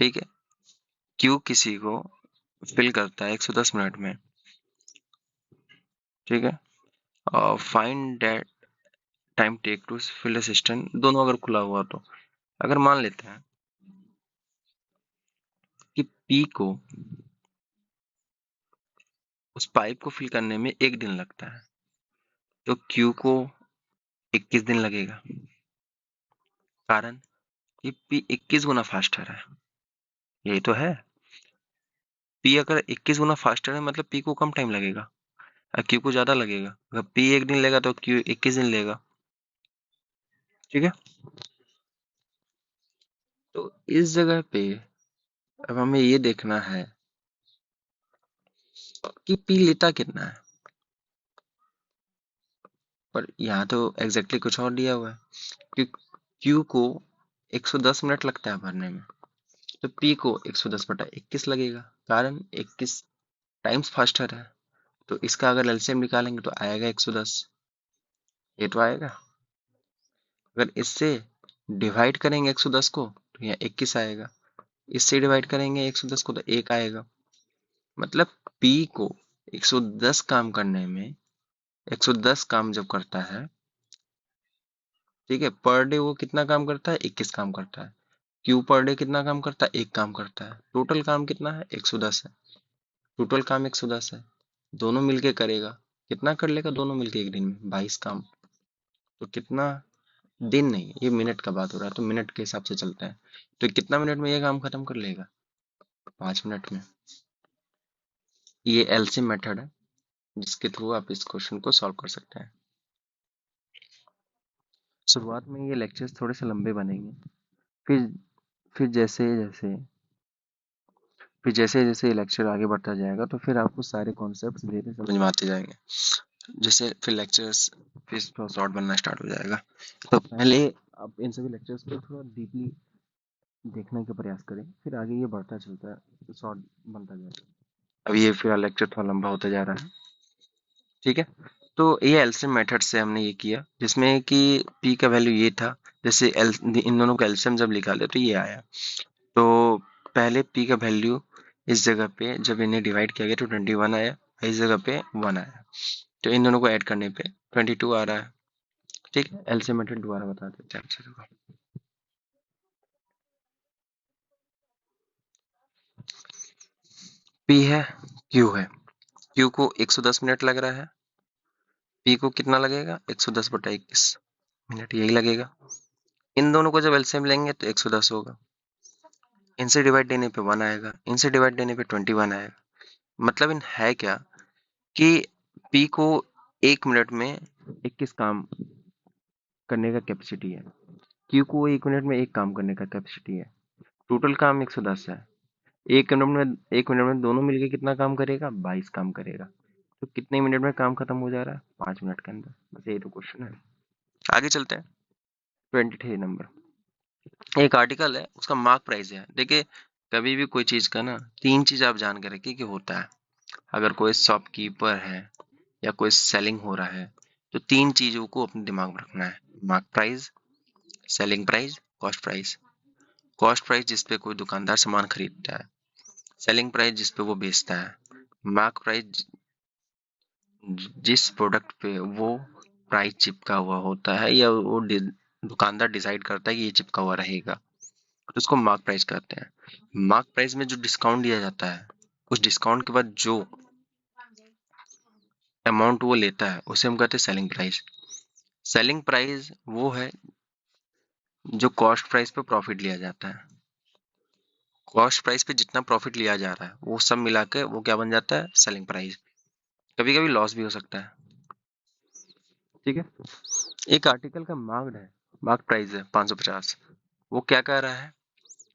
ठीक है, क्यू किसी को फिल करता है 110 मिनट में। ठीक है, और find that time take to fill the system, दोनों अगर खुला हुआ तो, अगर मान लेते हैं पी को उस पाइप को फिल करने में 1 दिन लगता है, तो क्यू को 21 दिन लगेगा। कारण कि पी 21 गुना फास्टर है, यही तो है। पी अगर 21 गुना फास्टर है मतलब पी को कम टाइम लगेगा और क्यू को ज्यादा लगेगा। अगर पी 1 दिन लेगा तो क्यू 21 दिन लेगा। ठीक है, तो इस जगह पे अब हमें ये देखना है कि पी लेता कितना है, पर यहाँ तो एग्जैक्टली कुछ और दिया हुआ है कि क्यू को 110 मिनट लगता है भरने में, तो पी को 110 बटा 21 लगेगा। कारण 21 टाइम्स फास्टर है, तो इसका अगर एलसीएम निकालेंगे तो आएगा 110। ये तो आएगा। अगर इससे डिवाइड करेंगे 110 को तो यहाँ 21 आएगा। इससे डिवाइड करेंगे 110 को तो 1 आएगा। मतलब P को 110 काम करने में 110 काम जब करता है, ठीक है, पर डे वो कितना काम करता है? 21 काम करता है। Q पर डे कितना काम करता है? 1 काम करता है। टोटल काम कितना है? 110 है। टोटल काम 110 है। दोनों मिलके करेगा, कितना कर लेगा दोनों मिलके एक दिन में? 22 काम। तो कितना, दिन नहीं, ये मिनट का बात हो रहा है, तो मिनट के हिसाब से चलते हैं। तो कितना मिनट में ये काम खत्म कर लेगा? 5 मिनट में। ये एलसीएम मेथड है जिसके थ्रू आप इस क्वेश्चन को सॉल्व कर सकते हैं। शुरुआत में ये लेक्चर्स थोड़े से लंबे बनेंगे, फिर फिर जैसे जैसे फिर जैसे जैसे ये लेक्चर आगे बढ़ता जाएगा तो फिर आपको सारे कॉन्सेप्ट्स धीरे समझ में आते जाएंगे। जैसे फिर लेक्चर्स फिर थोड़ा शॉर्ट बनना स्टार्ट हो जाएगा। तो पहले आप इन सभी लेक्चर्स को थोड़ा डीपली देखने का प्रयास करें, फिर आगे ये बढ़ता चलता है, शॉर्ट बनता जाएगा। अब ये फिर लेक्चर थोड़ा लंबा होता जा रहा है। ठीक है, तो ये एलसीएम मेथड से हमने ये किया जिसमें कि p का वैल्यू ये था। जैसे इन दोनों का एलसीएम जब निकाले तो ये आया। तो पहले p का वैल्यू इस जगह पे जब इन्हें डिवाइड किया गया तो 21 आया, इस जगह पे 1 आया, तो इन दोनों को ऐड करने पे 22 आ रहा है। ठीक है, एलसीएम मेथड दोबारा बता देते हैं आप सभी को। p है, q है, q को 110 मिनट लग रहा है, p को कितना लगेगा? 110 बटा 21 मिनट, यही लगेगा। इन दोनों को जब एलसीएम लेंगे तो 110 होगा, इनसे डिवाइड देने पे 1 आएगा, इनसे डिवाइड देने पे 21 आएगा। मतलब इन है क्या कि P को 1 मिनट में 21 काम करने का कैपेसिटी है, Q को 1 मिनट में 1 काम करने का कैपेसिटी है। टोटल काम 110 है। 1 मिनट में दोनों मिलके कितना काम करेगा? 22 काम करेगा। तो कितने मिनट में काम खत्म हो जा रहा है? 5 मिनट के अंदर। बस यही तो क्वेश्चन है। आगे चलते हैं। 23 नंबर एक आर्टिकल है, उसका मार्क प्राइस है। देखिए, कभी भी कोई चीज का ना 3 चीज आप जान के रखिए कि होता है। अगर कोई शॉपकीपर है या कोई सेलिंग हो रहा है तो 3 चीजों को अपने दिमाग में रखना है। Mark price, selling price, cost price. Cost price जिस पे कोई दुकानदार सामान खरीदता है, सेलिंग प्राइस जिस पे वो बेचता है, मार्क प्राइस जिस प्रोडक्ट पे वो प्राइस चिपका हुआ होता है या वो दुकानदार डिसाइड करता है कि ये चिपका हुआ रहेगा, तो उसको मार्क प्राइस कहते हैं। मार्क प्राइस में जो डिस्काउंट दिया जाता है, उस डिस्काउंट के बाद जो अमाउंट वो लेता है उसे हम कहते हैं सेलिंग प्राइस। सेलिंग प्राइस वो है जो कॉस्ट प्राइस पे प्रॉफिट लिया जाता है। कॉस्ट प्राइस पे जितना प्रॉफिट लिया जा रहा है वो सब मिला के वो क्या बन जाता है? Selling price. कभी कभी लॉस भी हो सकता है। ठीक है, एक आर्टिकल का मार्क्ड है, मार्क प्राइस है 550। वो क्या कह रहा है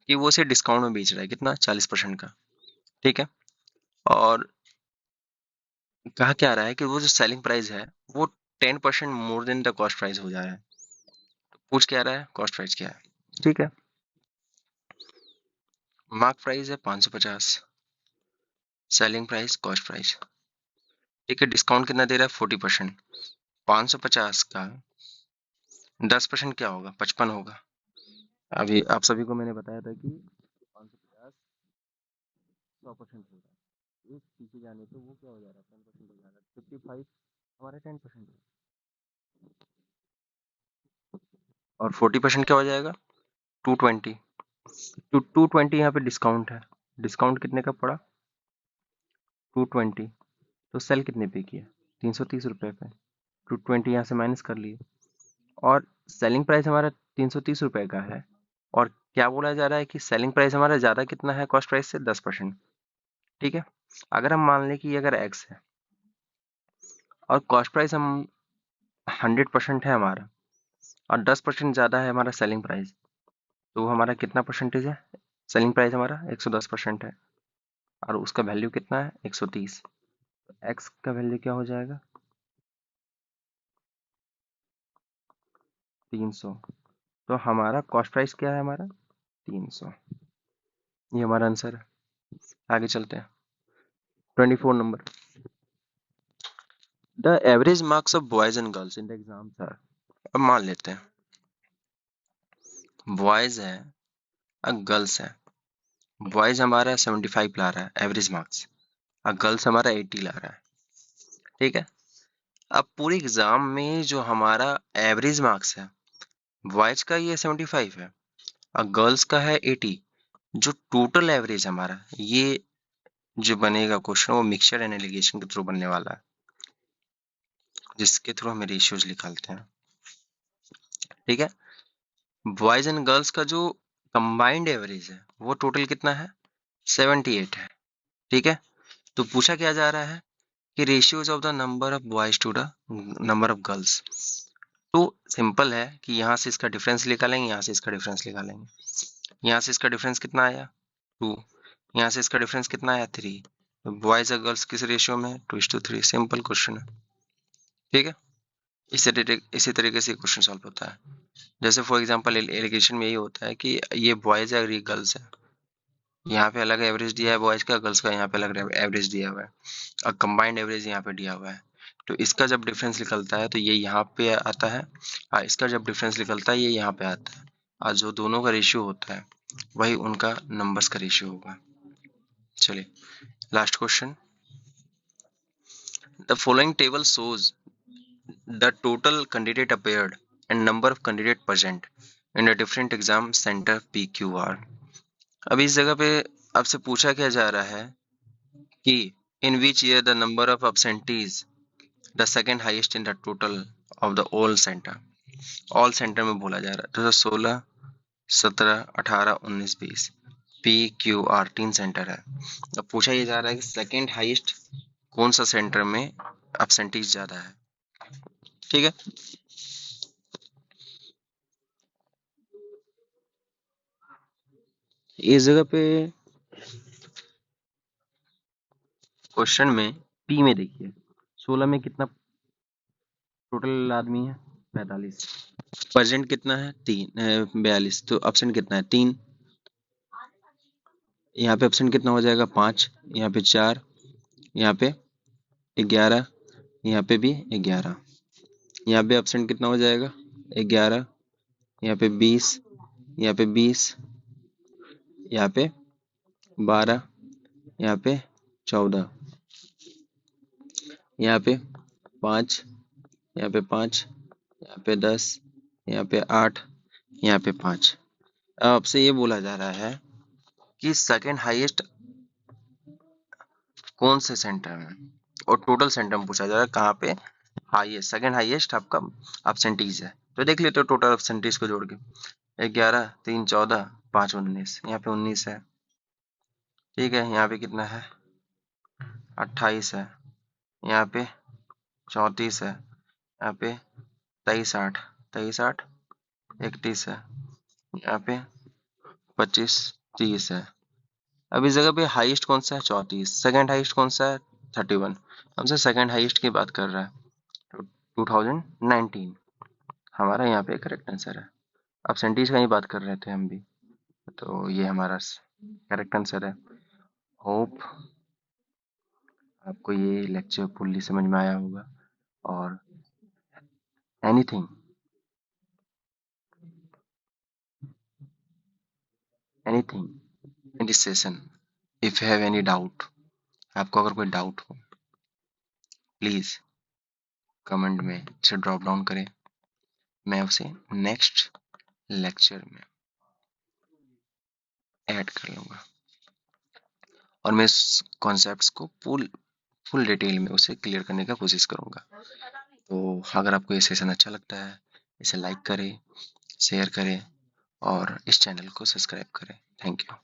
कि वो इसे डिस्काउंट में बेच रहा है, कितना? 40% का। ठीक है, और कहा क्या रहा है कि वो जो सेलिंग प्राइस है वो 10% more than the cost price हो जा रहा है। पूछ क्या रहा है? कॉस्ट प्राइस क्या है। ठीक है, मार्क प्राइस है 550, सेलिंग प्राइस कॉस्ट प्राइस। ठीक है, डिस्काउंट कितना दे रहा है? 40%। 550 का 10% क्या होगा? 55 होगा। अभी आप सभी को मैंने बताया था कि 550 100% होगा, एक पीछे जाने पे वो क्या हो जा रहा है? 10% हो जा रहा है। 55 हमारा 10% है, और 40% क्या हो जाएगा? 220। तो 220 यहाँ पे डिस्काउंट है, डिस्काउंट कितने का पड़ा? 220। तो सेल कितने पे किया? 330 रुपये पे। 220 यहाँ से माइनस कर लिए, और सेलिंग प्राइस हमारा 330 रुपये का है। और क्या बोला जा रहा है कि सेलिंग प्राइस हमारा ज़्यादा कितना है कॉस्ट प्राइस से? 10%। ठीक है। अगर हम मान लें कि अगर एक्स है और कॉस्ट प्राइस हम 100% है हमारा, और 10% ज़्यादा है हमारा सेलिंग प्राइस, तो हमारा कितना परसेंटेज है? सेलिंग प्राइस हमारा 110% है, और उसका वैल्यू कितना है? 130। एक्स का वैल्यू क्या हो जाएगा? 300। तो हमारा कॉस्ट प्राइस क्या है? हमारा 300। ये हमारा आंसर है। आगे चलते हैं। 24 number. The average marks of boys and girls in the exams are. अब मान लेते हैं बॉयज है और गर्ल्स है। बॉयज हमारा 75 ला रहा है एवरेज मार्क्स, और गर्ल्स हमारा 80 ला रहा है। ठीक है। अब पूरे एग्जाम में जो हमारा एवरेज मार्क्स है, बॉयज का ये 75 है और गर्ल्स का है 80। जो टोटल एवरेज हमारा, ये जो बनेगा क्वेश्चन, वो मिक्सचर एंड एलिगेशन के थ्रू बनने वाला है, जिसके थ्रू हमें रेशियोज निकालते हैं। ठीक है। बॉयज एंड गर्ल्स का जो कंबाइंड एवरेज है वो टोटल कितना है? 78 है। ठीक है। तो पूछा क्या जा रहा है कि ratios of the number of boys to the number of girls. तो सिंपल है कि यहाँ से इसका डिफरेंस निकालेंगे, यहाँ से इसका डिफरेंस निकालेंगे। यहाँ से इसका डिफरेंस कितना आया? 2। यहाँ से इसका डिफरेंस कितना आया? 3। बॉयज और गर्ल्स किस रेशियो में? 2:3। सिंपल क्वेश्चन है। ठीक है। इसी तरीके से क्वेश्चन सॉल्व होता है। जैसे फॉर एग्जांपल एलिगेशन में यही होता है कि ये बॉयज है और ये गर्ल्स है, यहाँ पे अलग एवरेज दिया है बॉयज का, गर्ल्स का यहाँ पे अलग एवरेज दिया हुआ है, और कंबाइंड एवरेज यहाँ पे दिया हुआ है। तो इसका जब डिफरेंस निकलता है तो ये यहाँ पे आता है, और इसका जब डिफरेंस निकलता है ये यहाँ पे आता है, और जो दोनों का रेशियो होता है वही उनका नंबर्स का रेशियो होगा। चलिए last question. The following table shows the total candidate appeared and number of candidate present in a different exam center PQR। अब इस जगह पे आपसे पूछा क्या जा रहा है कि in which year the number of absentees the second highest in the total of the all center। All centre में बोला जा रहा है। 2016, 17, 18, 19, 20। PQR 3 सेंटर है। अब पूछा ये जा रहा है कि सेकेंड हाईएस्ट कौन सा सेंटर में एब्सेंटीज ज्यादा है। ठीक है। इस जगह पे क्वेश्चन में पी में देखिए 16 में कितना टोटल आदमी है? 45। प्रेजेंट कितना है? 42। तो ऑप्शन कितना है? 3। यहाँ पे ऑप्शन कितना हो जाएगा? 5। यहाँ पे 4, यहाँ पे 11, यहाँ पे भी 11। यहाँ पे ऑप्शन कितना हो जाएगा? 11, यहाँ पे 20, यहाँ पे 20, यहाँ पे 12, यहाँ पे 14, यहाँ पे 5, यहाँ पे 5, यहाँ पे 10, यहाँ पे 8, यहाँ पे 5। अब आपसे ये बोला जा रहा है कि सेकंड हाईएस्ट कौन से सेंटर में, और टोटल सेंटर में पूछा जा रहा है कहाँ पे हाईएस्ट, सेकंड हाईएस्ट आपका एब्सेंटीज है। तो देख लेते हो टोटल एब्सेंटीज को जोड़ के, 11, 3, 14, 5, 19। यहाँ पे 19 है। ठीक है। यहाँ पे कितना है? 28 है। यहाँ पे 34 है। यहाँ पे 23, 8, 23, 8, 31 है। यहाँ पे 25, 30 है। अब इस जगह पे हाईएस्ट कौन सा है? 34। सेकंड हाईएस्ट कौन सा है? 31। हमसे सेकंड हाईएस्ट की बात कर रहा है। तो 2019 हमारा यहाँ पे करेक्ट आंसर है। एब्सेंटीज का ही बात कर रहे थे हम भी, तो ये हमारा करेक्ट आंसर है। होप आपको ये लेक्चर फुल्ली समझ में आया होगा, और anything anything in this session, if you have any doubt, आपको अगर कोई डाउट हो प्लीज कमेंट में से ड्रॉप डाउन करें, मैं उसे नेक्स्ट लेक्चर में ऐड कर लूँगा। और मैं इस कॉन्सेप्ट्स को फुल फुल डिटेल में उसे क्लियर करने का कोशिश करूंगा। तो अगर आपको ये सेशन अच्छा लगता है, इसे लाइक करें, शेयर करें और इस चैनल को सब्सक्राइब करें। Thank you.